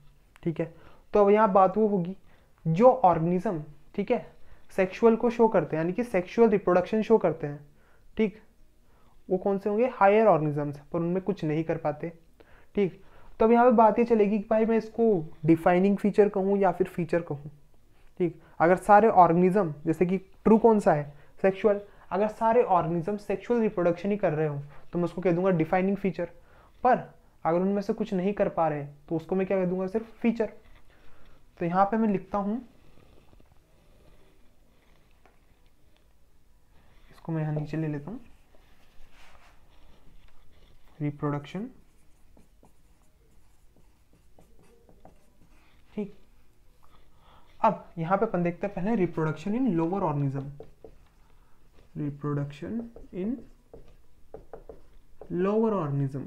ठीक है। तो अब यहाँ बात वो होगी, जो ऑर्गेनिज्म, ठीक है, सेक्सुअल को शो करते हैं, यानी कि सेक्सुअल रिप्रोडक्शन शो करते हैं, ठीक, वो कौन से होंगे, हायर ऑर्गेनिजम्स, पर उनमें कुछ नहीं कर पाते। ठीक, तो अब यहाँ पे बात ये चलेगी कि भाई मैं इसको डिफाइनिंग फीचर कहूँ या फिर फीचर कहूँ। ठीक, अगर सारे ऑर्गेनिज्म, जैसे कि ट्रू कौन सा है, सेक्सुअल, अगर सारे ऑर्गेनिज्म सेक्सुअल रिप्रोडक्शन ही कर रहे हो तो मैं उसको कह दूंगा डिफाइनिंग फीचर। पर अगर उनमें से कुछ नहीं कर पा रहे तो उसको मैं क्या कह दूंगा, सिर्फ फीचर। तो यहाँ पे मैं लिखता हूँ, इसको मैं यहाँ नीचे ले लेता हूँ, रिप्रोडक्शन। ठीक, अब यहाँ पे अपन देखते हैं पहले reproduction in lower organism. Reproduction in lower organism.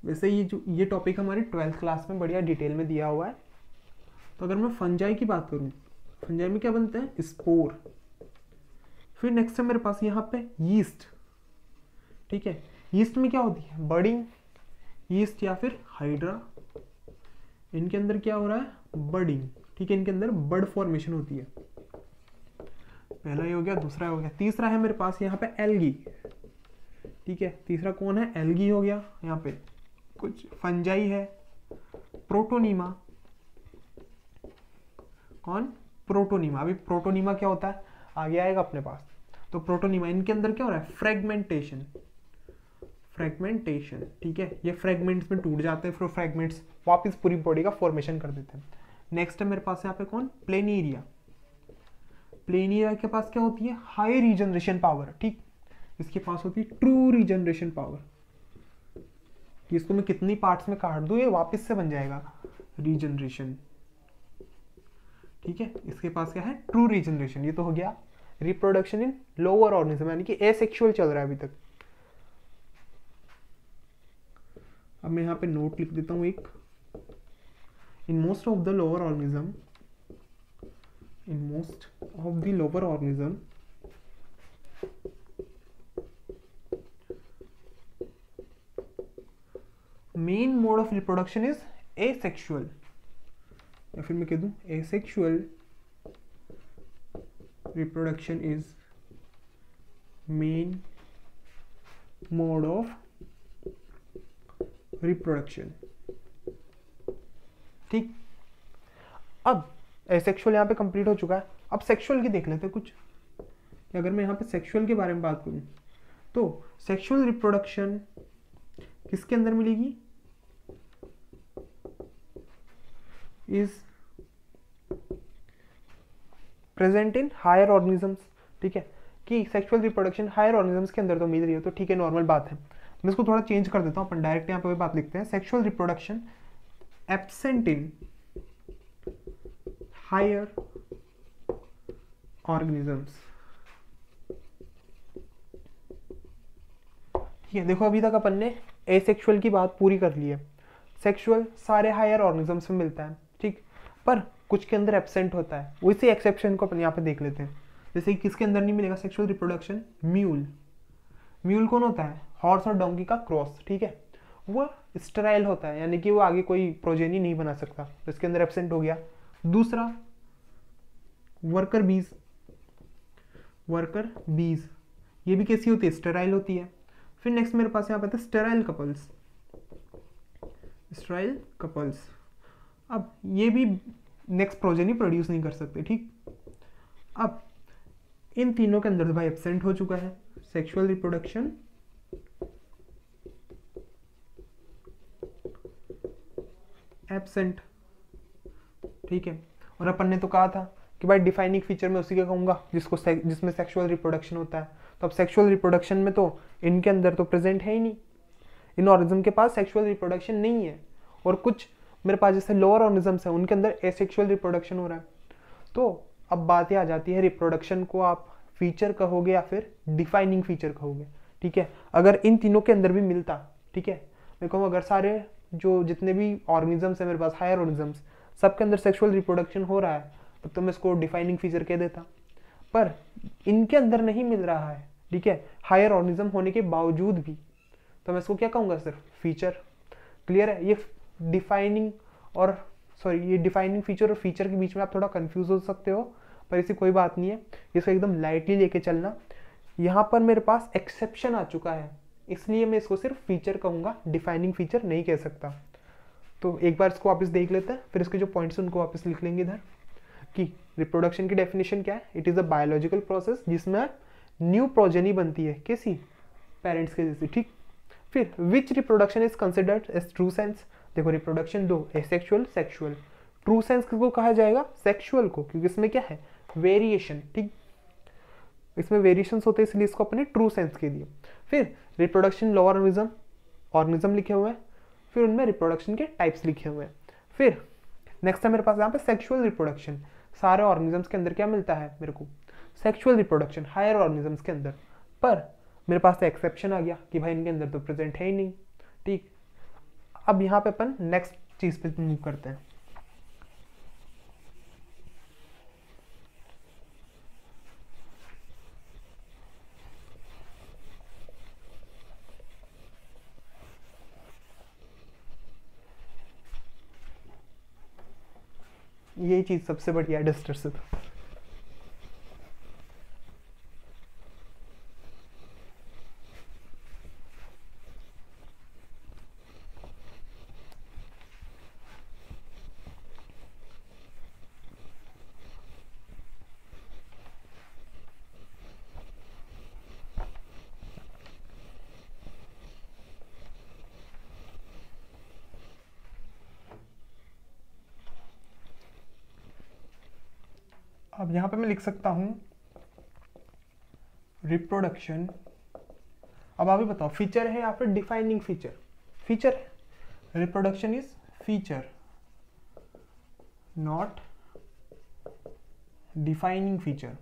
वैसे ये टॉपिक हमारे 12th क्लास में बढ़िया डिटेल में दिया हुआ है। तो अगर मैं फंजाई की बात करूं, फंजाई में क्या बनते हैं, स्पोर। फिर नेक्स्ट है मेरे पास यहाँ पे यीस्ट। ठीक है, यीस्ट में क्या होती है, बर्डिंग, यीस्ट या फिर हाइड्रा। इनके अंदर क्या हो रहा है, बर्डिंग। ठीक है, इनके अंदर बर्ड फॉर्मेशन होती है। पहला ये हो गया, दूसरा हो गया, तीसरा है मेरे पास यहाँ पे एल्गी। ठीक है, तीसरा कौन है, एल्गी हो गया। यहाँ पे कुछ फंजाई है, प्रोटोनीमा। कौन, प्रोटोनीमा। अभी प्रोटोनीमा क्या होता है आगे आएगा अपने पास। तो प्रोटोनीमा, इनके अंदर क्या हो रहा है, फ्रेगमेंटेशन। फ्रेगमेंटेशन, ठीक है, ये फ्रेगमेंट्स में टूट जाते हैं, फिर फ्रेगमेंट्स वापस पूरी बॉडी का फॉर्मेशन कर देते हैं। नेक्स्ट है मेरे पास यहाँ पे कौन, प्लेनीरिया। प्लेनीरिया के पास क्या होती है, हाई रीजनरेशन पावर। ठीक, इसके पास होती है ट्रू रीजनरेशन पावर। इसको मैं कितनी पार्ट्स में काट दूं ये वापस से बन जाएगा, रीजनरेशन। ठीक है, इसके पास क्या है, ट्रू रीजनरेशन। ये तो हो गया रिप्रोडक्शन इन लोअर ऑर्गेनिज्म, यानी कि एसेक्सुअल चल रहा है अभी तक। अब मैं यहाँ पे नोट लिख देता हूँ एक, in most of the lower organism, in most of the lower organism main mode of reproduction is asexual, या फिर मैं कह दूं asexual reproduction is main mode of reproduction. ठीक, अब एसेक्सुअल यहाँ पे कंप्लीट हो चुका है। अब सेक्सुअल की देख लेते हैं कुछ। अगर मैं यहाँ पे सेक्सुअल के बारे में बात करूं तो सेक्सुअल रिप्रोडक्शन किसके अंदर मिलेगी, is present in higher organisms. ठीक है, कि सेक्सुअल रिप्रोडक्शन हायर ऑर्गेनिजम्स के अंदर तो मिल रही है, तो ठीक है, नॉर्मल बात है। मैं इसको थोड़ा चेंज कर देता हूँ, अपन डायरेक्ट यहाँ पे वही बात लिखते हैं, sexual reproduction absent in higher organisms. ठीक है, देखो अभी तक अपन ने एसेक्सुअल की बात पूरी कर ली है। सेक्सुअल सारे हायर ऑर्गेनिजम्स में मिलता है, ठीक, पर कुछ के अंदर एब्सेंट होता है। उसी एक्सेप्शन को अपन यहाँ पे देख लेते हैं। जैसे कि किसके अंदर नहीं मिलेगा सेक्सुअल रिप्रोडक्शन, म्यूल। म्यूल कौन होता है, हॉर्स और डोंकी का क्रॉस। ठीक है, वो स्टेराइल होता है, यानी कि वो आगे कोई प्रोजेनी नहीं बना सकता, तो इसके अंदर एब्सेंट हो गया। दूसरा वर्कर बीज, वर्कर बीज ये भी कैसी होती है, स्टेराइल होती है। फिर नेक्स्ट मेरे पास यहाँ पे था स्टेराइल कपल्स, स्टेराइल कपल्स। अब ये भी नेक्स्ट प्रोजेनी प्रोड्यूस नहीं कर सकते। ठीक, अब इन तीनों के अंदर तो भाई एब्सेंट हो चुका है सेक्सुअल रिप्रोडक्शन। एब्सेंट, ठीक है, और अपन ने तो कहा था कि भाई डिफाइनिंग फीचर में उसी का कहूंगा जिसमें सेक्सुअल रिप्रोडक्शन होता है। तो अब सेक्सुअल रिप्रोडक्शन में तो इनके अंदर तो प्रेजेंट है ही नहीं, इन ऑर्गेनिज्म के पास सेक्सुअल रिप्रोडक्शन नहीं है, और कुछ मेरे पास जैसे लोअर ऑर्गेनिजम्स हैं उनके अंदर एसेक्सुअल रिप्रोडक्शन हो रहा है। तो अब बात ये आ जाती है, रिप्रोडक्शन को आप फीचर कहोगे या फिर डिफाइनिंग फीचर कहोगे। ठीक है, अगर इन तीनों के अंदर भी मिलता, ठीक है, मैं कहूँ अगर सारे जो जितने भी ऑर्गेनिजम्स हैं मेरे पास हायर ऑर्गेनिजम्स, सबके अंदर सेक्सुअल रिप्रोडक्शन हो रहा है, तब तो मैं इसको डिफाइनिंग फीचर कह देता। पर इनके अंदर नहीं मिल रहा है, ठीक है, हायर ऑर्गेनिज्म होने के बावजूद भी, तो मैं इसको क्या कहूँगा, सिर्फ फीचर। क्लियर है, ये डिफाइनिंग और ये डिफाइनिंग फीचर और फीचर के बीच में आप थोड़ा कंफ्यूज हो सकते हो, पर ऐसी कोई बात नहीं है, इसको एकदम लाइटली लेके चलना, यहाँ पर मेरे पास एक्सेप्शन आ चुका है, इसलिए मैं इसको सिर्फ फीचर कहूँगा, डिफाइनिंग फीचर नहीं कह सकता। तो एक बार इसको वापस देख लेते हैं, फिर इसके जो पॉइंट्स हैं उनको वापस लिख लेंगे इधर कि रिप्रोडक्शन की डेफिनेशन क्या है। It is a biological process जिसमें न्यू प्रोजेनी बनती है, कैसी, पेरेंट्स के जैसे, ठीक। फिर which reproduction is considered as true sense. देखो रिप्रोडक्शन दो, एसेक्सुअल, सेक्सुअल। ट्रू सेंस किसको कहा जाएगा, सेक्सुअल को, क्योंकि इसमें क्या है, वेरिएशन, ठीक, इसमें वेरिएशंस होते हैं इसलिए इसको अपने ट्रू सेंस के दिए। फिर रिप्रोडक्शन लोअर ऑर्गेनिज्म लिखे हुए हैं, फिर उनमें रिप्रोडक्शन के टाइप्स लिखे हुए हैं। फिर नेक्स्ट है मेरे पास यहाँ पे सेक्सुअल रिप्रोडक्शन। सारे ऑर्गेनिजम्स के अंदर क्या मिलता है मेरे को, सेक्सुअल रिप्रोडक्शन हायर ऑर्गेनिजम्स के अंदर, पर मेरे पास तो एक्सेप्शन आ गया कि भाई इनके अंदर तो प्रेजेंट है ही नहीं, ठीक। अब यहाँ पे अपन नेक्स्ट चीज पे मूव करते हैं। ये चीज सबसे बढ़िया है डिस्टर्सिव। अब यहाँ पे मैं लिख सकता हूँ रिप्रोडक्शन। अब आप ही बताओ फीचर है या फिर डिफाइनिंग फीचर, फीचर है। Reproduction is feature not defining feature.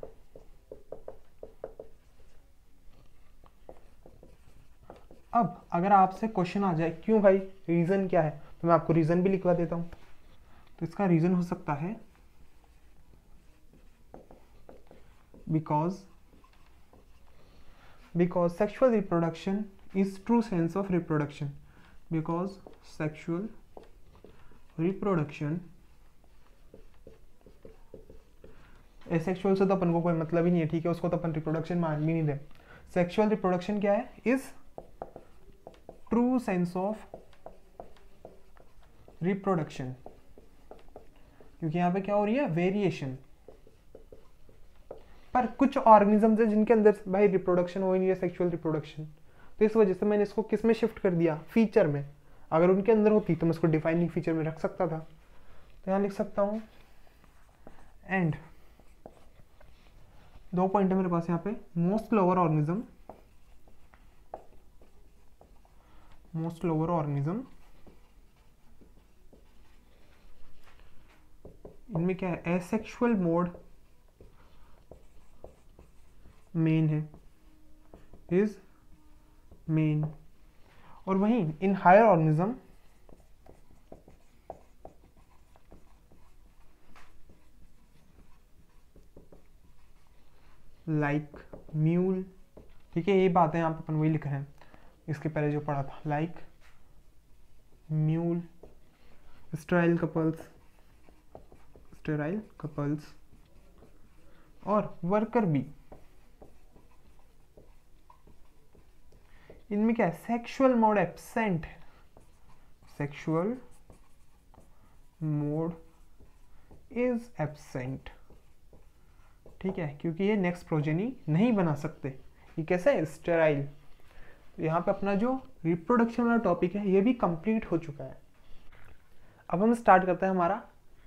अब अगर आपसे क्वेश्चन आ जाए क्यों भाई, रीजन क्या है, तो मैं आपको रीजन भी लिखवा देता हूँ। तो इसका रीजन हो सकता है because sexual reproduction is true sense of reproduction, because sexual reproduction, asexual से तो अपन को कोई मतलब ही नहीं है, ठीक है, उसको तो अपन रिप्रोडक्शन मान भी नहीं दे। सेक्सुअल रिप्रोडक्शन क्या है, is true sense of reproduction, क्योंकि यहाँ पे क्या हो रही है, वेरिएशन। पर कुछ ऑर्गेनिजम्स है जिनके अंदर भाई रिप्रोडक्शन हो ही नहीं है, सेक्सुअल रिप्रोडक्शन, तो इस वजह से मैंने इसको किस में शिफ्ट कर दिया, फीचर में। अगर उनके अंदर होती तो मैं इसको डिफाइनिंग फीचर में रख सकता था। तो यहाँ लिख सकता हूँ एंड दो पॉइंट है मेरे पास यहाँ पे, most lower organism, most lower organism, इनमें क्या है, एसेक्सुअल मोड मेन है, इज मेन। और वहीं in higher organism like mule, ठीक है, ये बात है यहाँ पे अपन वही लिख रहे हैं, इसके पहले जो पढ़ा था, लाइक म्यूल, स्टेराइल कपल्स और वर्कर बी, इनमें क्या है, sexual mode absent, sexual mode is absent, ठीक है, क्योंकि ये नेक्स्ट प्रोजेनी नहीं बना सकते। ये कैसे है, स्टेराइल। यहाँ पे अपना जो रिप्रोडक्शन वाला टॉपिक है ये भी कंप्लीट हो चुका है। अब हम स्टार्ट करते हैं हमारा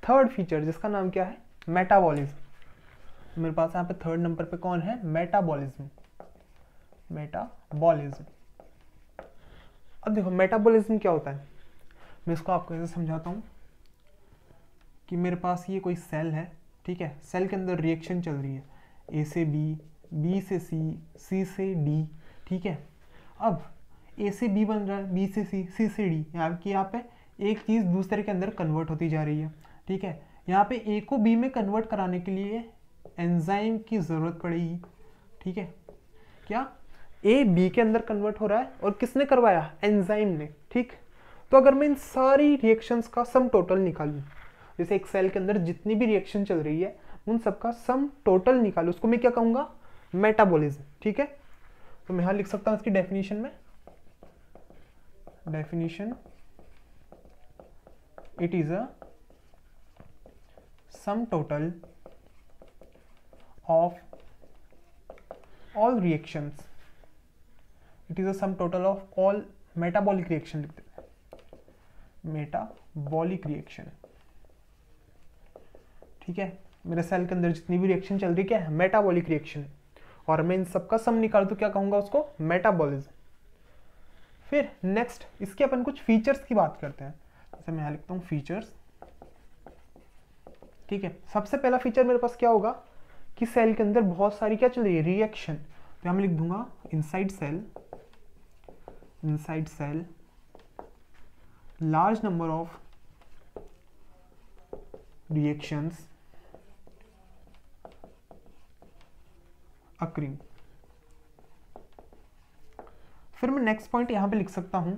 थर्ड फीचर, जिसका नाम क्या है, मेटाबॉलिज्म। मेरे पास यहाँ पे थर्ड नंबर पे कौन है, मेटाबॉलिज्म। मेटाबॉलिज्म, अब देखो मेटाबॉलिज्म क्या होता है, मैं इसको आपको ऐसे समझाता हूँ कि मेरे पास ये कोई सेल है, ठीक है, सेल के अंदर रिएक्शन चल रही है, ए से बी, बी से सी, सी से डी, ठीक है। अब ए से बी बन रहा है, बी से सी, सी से डी, यहाँ पे एक चीज़ दूसरे के अंदर कन्वर्ट होती जा रही है, ठीक है। यहाँ पे ए को बी में कन्वर्ट कराने के लिए एंजाइम की ज़रूरत पड़ेगी, ठीक है। क्या, ए बी के अंदर कन्वर्ट हो रहा है और किसने करवाया, एंजाइम ने, ठीक। तो अगर मैं इन सारी रिएक्शंस का सम टोटल निकालूं, जैसे एक सेल के अंदर जितनी भी रिएक्शन चल रही है उन सबका सम टोटल निकालूं, उसको मैं क्या कहूँगा, मेटाबॉलिज्म, ठीक है। तो मैं यहाँ लिख सकता हूँ इसकी डेफिनेशन में, definition it is a sum total of all reactions, it is a sum total of all metabolic reaction, लिखते हैं मेटाबॉलिक रिएक्शन। ठीक है, मेरे सेल के अंदर जितनी भी रिएक्शन चल रही क्या है, मेटाबॉलिक रिएक्शन, और मैं इन सबका सम निकाल दूं क्या कहूंगा उसको, मेटाबॉलिज्म। फिर नेक्स्ट इसके अपन कुछ फीचर्स की बात करते हैं, जैसे मैं यहाँ लिखता हूँ फीचर्स। ठीक है, सबसे पहला फीचर मेरे पास क्या होगा कि सेल के अंदर बहुत सारी क्या चल रही है, रिएक्शन। तो यहाँ मैं लिख दूंगा inside cell large number of reactions occurring. फिर मैं नेक्स्ट पॉइंट यहां पे लिख सकता हूं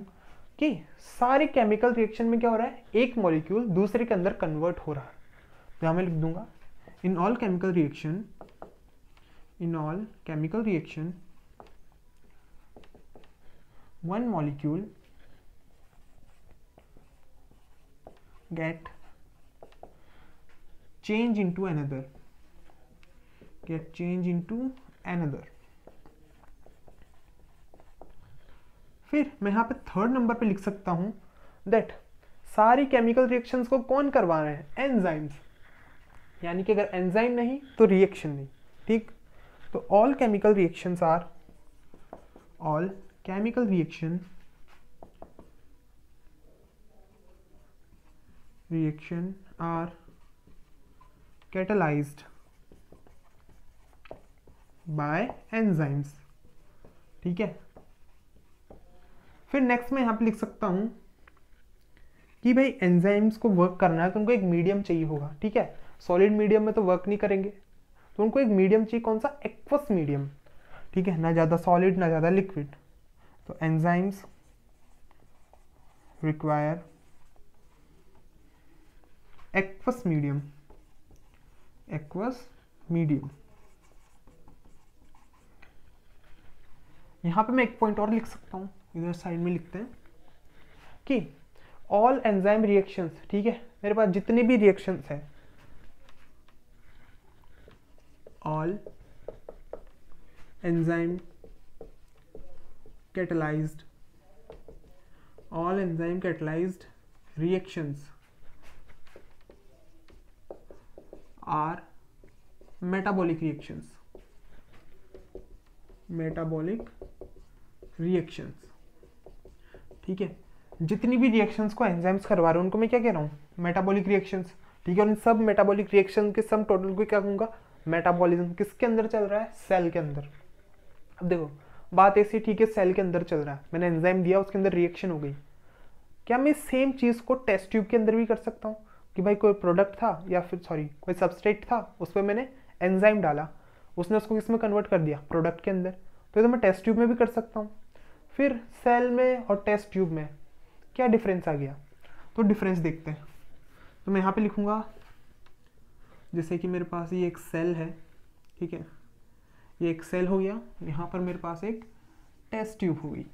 कि सारे केमिकल रिएक्शन में क्या हो रहा है, एक मॉलिक्यूल दूसरे के अंदर कन्वर्ट हो रहा है। तो यहां मैं लिख दूंगा in all chemical reaction one molecule get change into another, फिर मैं यहाँ पे थर्ड नंबर पे लिख सकता हूँ दैट सारी केमिकल रिएक्शंस को कौन करवा रहे हैं, एंजाइम्स। यानी कि अगर एंजाइम नहीं तो रिएक्शन नहीं। ठीक, तो all chemical reaction are catalyzed by enzymes। ठीक है, फिर नेक्स्ट में यहां पे लिख सकता हूं कि भाई एंजाइम्स को वर्क करना है तो उनको एक मीडियम चाहिए होगा। ठीक है, सॉलिड मीडियम में तो वर्क नहीं करेंगे, तो उनको एक मीडियम चाहिए, कौन सा, एक्वस मीडियम। ठीक है, ना ज़्यादा सॉलिड ना ज़्यादा लिक्विड। तो एंजाइम्स रिक्वायर एक्वस मीडियम। यहां पे मैं एक पॉइंट और लिख सकता हूं, इधर साइड में लिखते हैं कि ऑल एंजाइम रिएक्शंस। ठीक है, मेरे पास जितने भी रिएक्शंस हैं, all enzyme catalysed reactions our metabolic reactions. ठीक है, जितनी भी रिएक्शंस को एंजाइम्स करवा रहे हैं उनको मैं क्या कह रहा हूँ, मेटाबॉलिक रिएक्शंस। ठीक है, और इन सब मेटाबॉलिक रिएक्शन के सम टोटल को क्या कहूँगा, मेटाबॉलिज्म। किसके अंदर चल रहा है, सेल के अंदर। अब देखो बात ऐसी, ठीक है, सेल के अंदर चल रहा है, मैंने एंजाइम दिया, उसके अंदर रिएक्शन हो गई। क्या मैं सेम चीज़ को टेस्ट ट्यूब के अंदर भी कर सकता हूँ कि भाई कोई प्रोडक्ट था या फिर कोई सबस्ट्रेट था, उस पर मैंने एंजाइम डाला, उसने उसको किस में कन्वर्ट कर दिया, प्रोडक्ट के अंदर। तो मैं टेस्ट ट्यूब में भी कर सकता हूँ। फिर सेल में और टेस्ट ट्यूब में क्या डिफरेंस आ गया, तो डिफरेंस देखते हैं। तो मैं यहाँ पे लिखूँगा जैसे कि मेरे पास ये एक सेल है। ठीक है, ये एक सेल हो गया, यहाँ पर मेरे पास एक टेस्ट ट्यूब हो गई,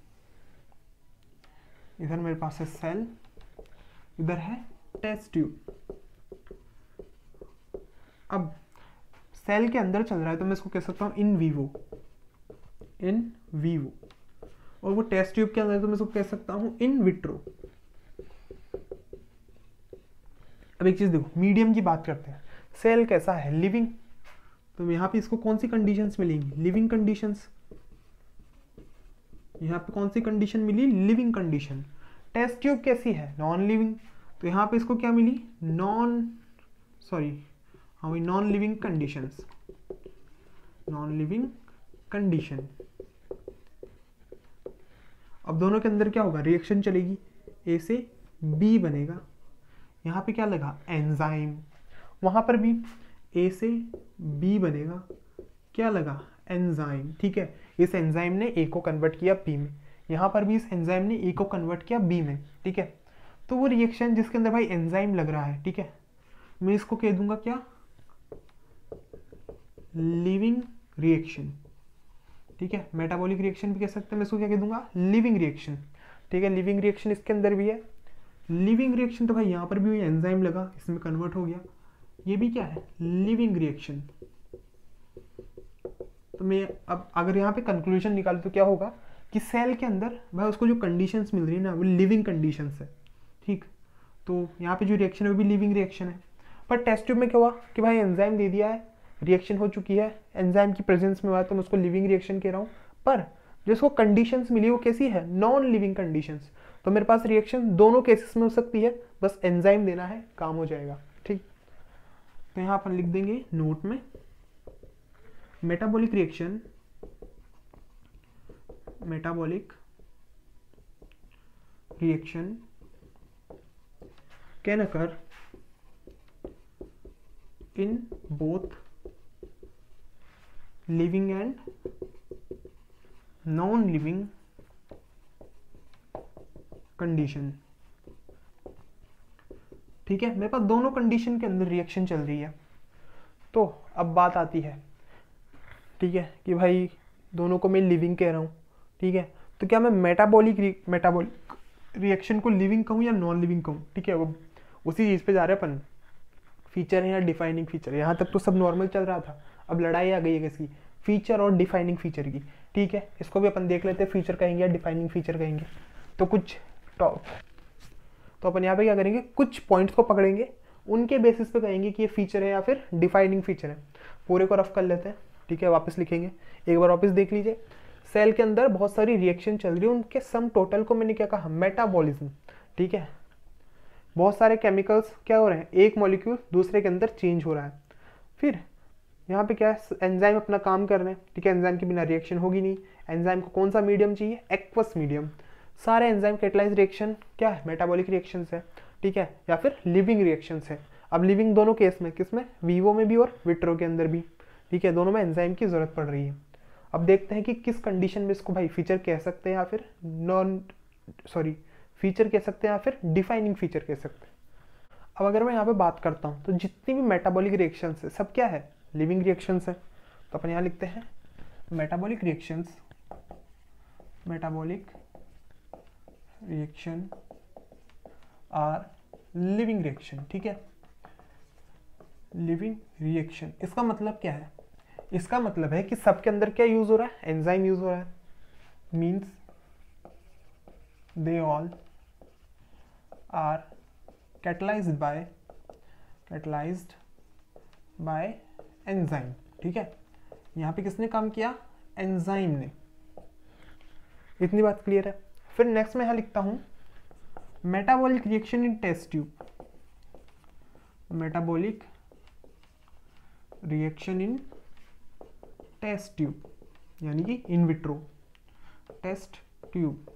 इधर मेरे पास है सेल, इधर है टेस्ट ट्यूब। अब सेल के अंदर चल रहा है तो मैं इसको कह सकता हूँ इन वीवो, और वो टेस्ट ट्यूब के अंदर तो मैं इसको कह सकता हूँ इन विट्रो। अब एक चीज देखो, मीडियम की बात करते हैं, सेल कैसा है, लिविंग। तो यहाँ पे इसको कौन सी कंडीशंस मिलेंगी, लिविंग कंडीशंस। यहाँ पे कौन सी कंडीशन मिली, लिविंग कंडीशन। टेस्ट ट्यूब कैसी है, नॉन लिविंग। तो यहाँ पे इसको क्या मिली, नॉन लिविंग कंडीशन। अब दोनों के अंदर क्या होगा, रिएक्शन चलेगी, ए से बी बनेगा। यहाँ पे क्या लगा, एंजाइम, वहां पर भी ए से बी बनेगा, क्या लगा, एंजाइम। ठीक है, इस एंजाइम ने ए को कन्वर्ट किया बी में, यहाँ पर भी इस एंजाइम ने ए को कन्वर्ट किया बी में। ठीक है, तो वो रिएक्शन जिसके अंदर भाई एंजाइम लग रहा है, ठीक है, मैं इसको कह दूंगा क्या, लिविंग रिएक्शन। ठीक है। मेटाबॉलिक रिएक्शन भी कह सकते हैं, मैं इसको क्या कह दूंगा, लिविंग रिएक्शन। ठीक है, लिविंग रिएक्शन इसके अंदर भी है। लिविंग रिएक्शन तो भाई यहाँ पर भी एंजाइम लगा, इसमें कन्वर्ट हो गया, ये भी क्या है, लिविंग रिएक्शन। तो मैं अब अगर यहाँ पे कंक्लूजन निकालूं तो क्या होगा कि सेल के अंदर भाई उसको जो कंडीशंस मिल रही है ना वो लिविंग कंडीशंस है। ठीक, तो यहाँ पे जो रिएक्शन है वो भी लिविंग रिएक्शन है। पर टेस्ट ट्यूब में क्या हुआ कि भाई एंजाइम दे दिया है, रिएक्शन हो चुकी है, एंजाइम की प्रेजेंस में हुआ, तो मैं उसको लिविंग रिएक्शन कह रहा हूँ। पर जो उसको कंडीशंस मिली वो कैसी है, नॉन लिविंग कंडीशंस। तो मेरे पास रिएक्शन दोनों केसेस में हो सकती है, बस एंजाइम देना है, काम हो जाएगा। ठीक, तो यहाँ अपन लिख देंगे नोट में, metabolic reaction, metabolic reaction can occur in both living and non-living condition। ठीक है, मेरे पास दोनों कंडीशन के अंदर रिएक्शन चल रही है। तो अब बात आती है, ठीक है, कि भाई दोनों को मैं लिविंग कह रहा हूँ। ठीक है, तो क्या मैं मेटाबॉलिक रिएक्शन को लिविंग कहूँ या नॉन लिविंग कहूँ? ठीक है, वो उसी चीज़ पे जा रहे हैं अपन, फीचर है या डिफाइनिंग फीचर। यहाँ तक तो सब नॉर्मल चल रहा था, अब लड़ाई आ गई है किसकी, फीचर और डिफाइनिंग फीचर की। ठीक है, इसको भी अपन देख लेते हैं, फीचर कहेंगे या डिफाइनिंग फीचर कहेंगे। तो कुछ तो अपन यहाँ पे क्या करेंगे, कुछ पॉइंट्स को पकड़ेंगे, उनके बेसिस पे कहेंगे कि ये फीचर है या फिर डिफाइनिंग फीचर है। पूरे को रफ कर लेते हैं। ठीक है, वापस लिखेंगे, एक बार वापस देख लीजिए। सेल के अंदर बहुत सारी रिएक्शन चल रही है, उनके सम टोटल को मैंने क्या कहा, मेटाबॉलिज्म। ठीक है, बहुत सारे केमिकल्स क्या हो रहे हैं, एक मॉलिक्यूल दूसरे के अंदर चेंज हो रहा है। फिर यहाँ पे क्या है, एंजाइम अपना काम कर रहे हैं। ठीक है, एंजाइम के बिना रिएक्शन होगी नहीं। एंजाइम को कौन सा मीडियम चाहिए, एक्वस मीडियम। सारे एंजाइम कैटालाइज रिएक्शन क्या है, मेटाबॉलिक रिएक्शन है। ठीक है, या फिर लिविंग रिएक्शन है। अब लिविंग दोनों केस में, किसमें, वीवो में भी और विट्रो के अंदर भी। ठीक है, दोनों में एंजाइम की जरूरत पड़ रही है। अब देखते हैं कि किस कंडीशन में इसको भाई फीचर कह सकते हैं या फिर फीचर कह सकते हैं या फिर डिफाइनिंग फीचर कह सकते हैं। अब अगर मैं यहाँ पे बात करता हूँ तो जितनी भी मेटाबॉलिक रिएक्शंस है सब क्या है, लिविंग रिएक्शंस है। तो अपन यहाँ लिखते हैं metabolic reaction are living reaction. ठीक है, लिविंग रिएक्शन, इसका मतलब क्या है, इसका मतलब है कि सबके अंदर क्या यूज हो रहा है, एंजाइम यूज हो रहा है। Means they all are catalyzed by enzyme। ठीक है, यहाँ पे किसने काम किया, एंजाइम ने। इतनी बात क्लियर है। फिर नेक्स्ट में यहाँ लिखता हूँ metabolic reaction in test tube, metabolic reaction in test tube, यानी कि इन विट्रो टेस्ट ट्यूब।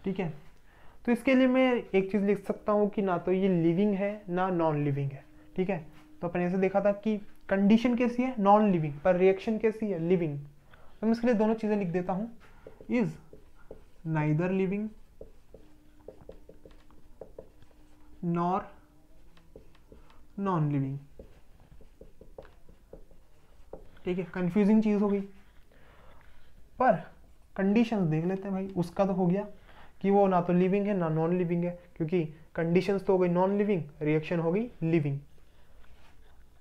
ठीक है, तो इसके लिए मैं एक चीज़ लिख सकता हूँ कि ना तो ये लिविंग है ना नॉन लिविंग है। ठीक है, तो अपन ऐसे देखा था कि कंडीशन कैसी है, नॉन लिविंग, पर रिएक्शन कैसी है, लिविंग। तो मैं इसके लिए दोनों चीज़ें लिख देता हूँ, is neither living nor non living. ठीक है, कंफ्यूजिंग चीज़ हो गई, पर कंडीशंस देख लेते हैं भाई। उसका तो हो गया कि वो ना तो लिविंग है ना नॉन लिविंग है, क्योंकि कंडीशंस तो हो गई नॉन लिविंग, रिएक्शन हो गई लिविंग।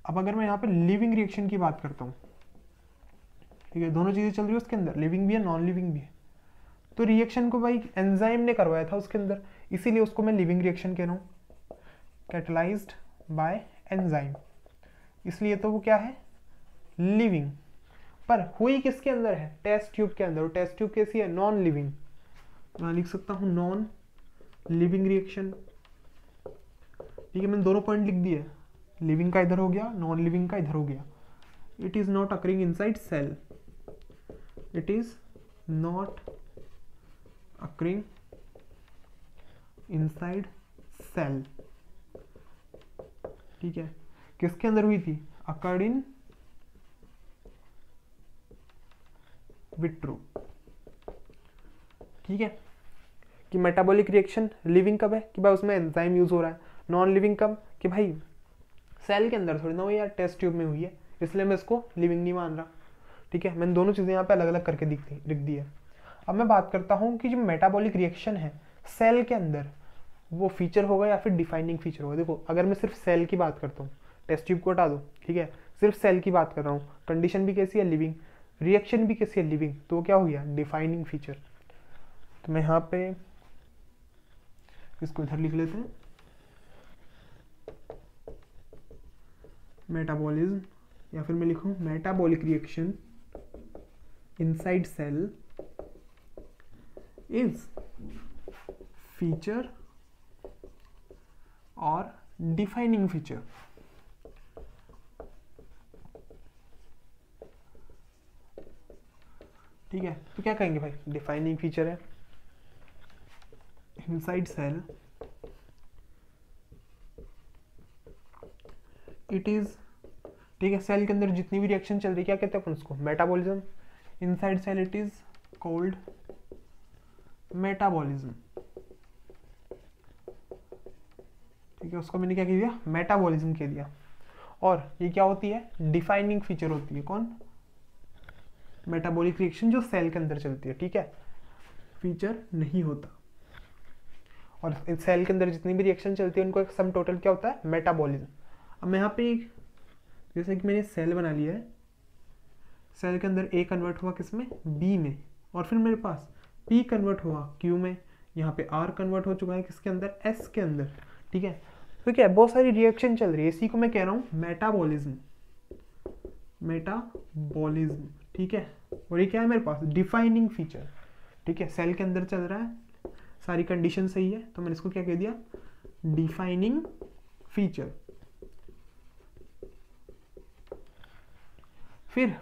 अब अगर मैं यहाँ पे लिविंग रिएक्शन की बात करता हूँ, ठीक है, दोनों चीज़ें चल रही है उसके अंदर, लिविंग भी है नॉन लिविंग भी है। तो रिएक्शन को भाई एंजाइम ने करवाया था उसके अंदर, इसीलिए उसको मैं लिविंग रिएक्शन कह रहा हूँ, कैटलाइज्ड बाय एंजाइम, इसलिए तो वो क्या है, लिविंग। पर हुई किसके अंदर है, टेस्ट ट्यूब के अंदर। टेस्ट ट्यूब कैसी है, नॉन लिविंग। मैं लिख सकता हूँ नॉन लिविंग रिएक्शन। ठीक है, मैंने दोनों पॉइंट लिख दिए, लिविंग का इधर हो गया, नॉन लिविंग का इधर हो गया। It is not occurring inside cell, it is not occurring inside cell. ठीक है, किसके अंदर हुई थी, अकर्ड इन विट्रो। ठीक है, कि मेटाबॉलिक रिएक्शन लिविंग कब है कि भाई उसमें एंजाइम यूज हो रहा है, नॉन लिविंग कब कि भाई सेल के अंदर थोड़ी ना हुई यार, टेस्ट ट्यूब में हुई है, इसलिए मैं इसको लिविंग नहीं मान रहा। ठीक है, मैंने दोनों चीज़ें यहाँ पे अलग अलग करके लिख दी है। अब मैं बात करता हूँ कि जो मेटाबॉलिक रिएक्शन है सेल के अंदर, वो फीचर होगा या फिर डिफाइनिंग फीचर होगा। देखो अगर मैं सिर्फ सेल की बात करता हूँ, टेस्ट ट्यूब को हटा दो, ठीक है, सिर्फ सेल की बात कर रहा हूँ, कंडीशन भी कैसी है, लिविंग, रिएक्शन भी कैसी है, लिविंग, तो वो क्या हो गया, डिफाइनिंग फीचर। तो मैं यहाँ पे इसको इधर लिख लेते हैं, मेटाबॉलिज्म, या फिर मैं लिखूँ metabolic reaction inside cell is feature और डिफाइनिंग फीचर। ठीक है, तो क्या कहेंगे भाई, डिफाइनिंग फीचर है इनसाइड सेल, इट इज, ठीक है, सेल के अंदर जितनी भी रिएक्शन चल रही है क्या कहते हैं अपन उसको, metabolism. Inside cell it is called metabolism. ठीक है, उसको मैंने क्या कह दिया, मेटाबॉलिज्म कह दिया। और ये क्या होती है, डिफाइनिंग फीचर होती है, कौन, मेटाबॉलिक रिएक्शन जो सेल के अंदर चलती है। ठीक है, फीचर नहीं होता। और सेल के अंदर जितनी भी रिएक्शन चलती है उनको एक सम टोटल क्या होता है, मेटाबॉलिज्म। अब मैं यहाँ पे जैसे कि मैंने सेल बना लिया है, सेल के अंदर ए कन्वर्ट हुआ किस में, बी में, और फिर मेरे पास पी कन्वर्ट हुआ क्यू में, यहाँ पे आर कन्वर्ट हो चुका है किसके अंदर, एस के अंदर। ठीक है, तो क्या है, बहुत सारी रिएक्शन चल रही है, इसी को मैं कह रहा हूँ मेटाबॉलिज्म, मेटाबॉलिज्म। ठीक है, और ये क्या है मेरे पास, डिफाइनिंग फीचर। ठीक है, सेल के अंदर चल रहा है, सारी कंडीशन सही है, तो मैंने इसको क्या कह दिया, डिफाइनिंग फीचर। फिर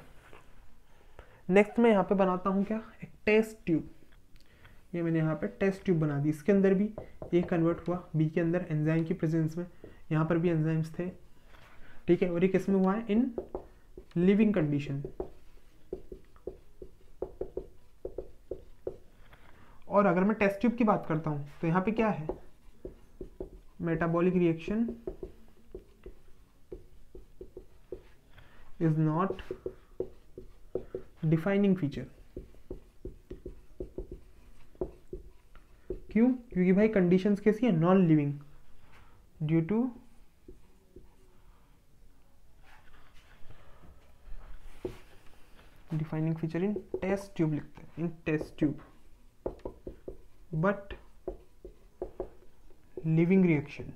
नेक्स्ट मैं यहाँ पे बनाता हूँ क्या, एक टेस्ट ट्यूब। ये मैंने यहाँ पे टेस्ट ट्यूब बना दी, इसके अंदर भी ए कन्वर्ट हुआ बी के अंदर एंजाइम की प्रेजेंस में, यहाँ पर भी एंजाइम्स थे। ठीक है, और ये किस में हुआ है, इन लिविंग कंडीशन। और अगर मैं टेस्ट ट्यूब की बात करता हूँ तो यहाँ पे क्या है, metabolic reaction is not defining feature. क्यों, क्योंकि भाई कंडीशंस कैसी है, non living, due to defining feature in test tube लिखते हैं, in test tube, but living reaction.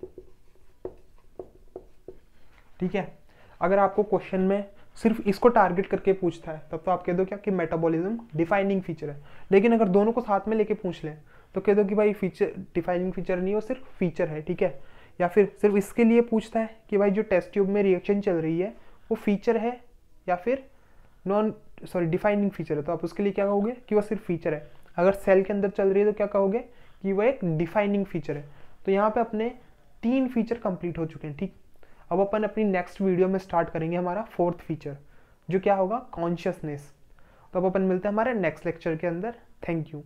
ठीक है, अगर आपको क्वेश्चन में सिर्फ इसको टारगेट करके पूछता है तब तो आप कह दो क्या कि मेटाबॉलिज्म डिफाइनिंग फीचर है। लेकिन अगर दोनों को साथ में लेके पूछ ले तो कह दो कि भाई फीचर डिफाइनिंग फीचर नहीं, वो सिर्फ फीचर है। ठीक है, या फिर सिर्फ इसके लिए पूछता है कि भाई जो टेस्ट ट्यूब में रिएक्शन चल रही है वो फीचर है या फिर डिफाइनिंग फीचर है, तो आप उसके लिए क्या कहोगे कि वो सिर्फ फीचर है। अगर सेल के अंदर चल रही है तो क्या कहोगे कि वो एक डिफाइनिंग फीचर है। तो यहाँ पे अपने 3 फीचर कंप्लीट हो चुके हैं। ठीक, अब अपन अपनी नेक्स्ट वीडियो में स्टार्ट करेंगे हमारा 4th फीचर, जो क्या होगा, कॉन्शियसनेस। तो अब अपन मिलते हैं हमारे नेक्स्ट लेक्चर के अंदर। Thank you.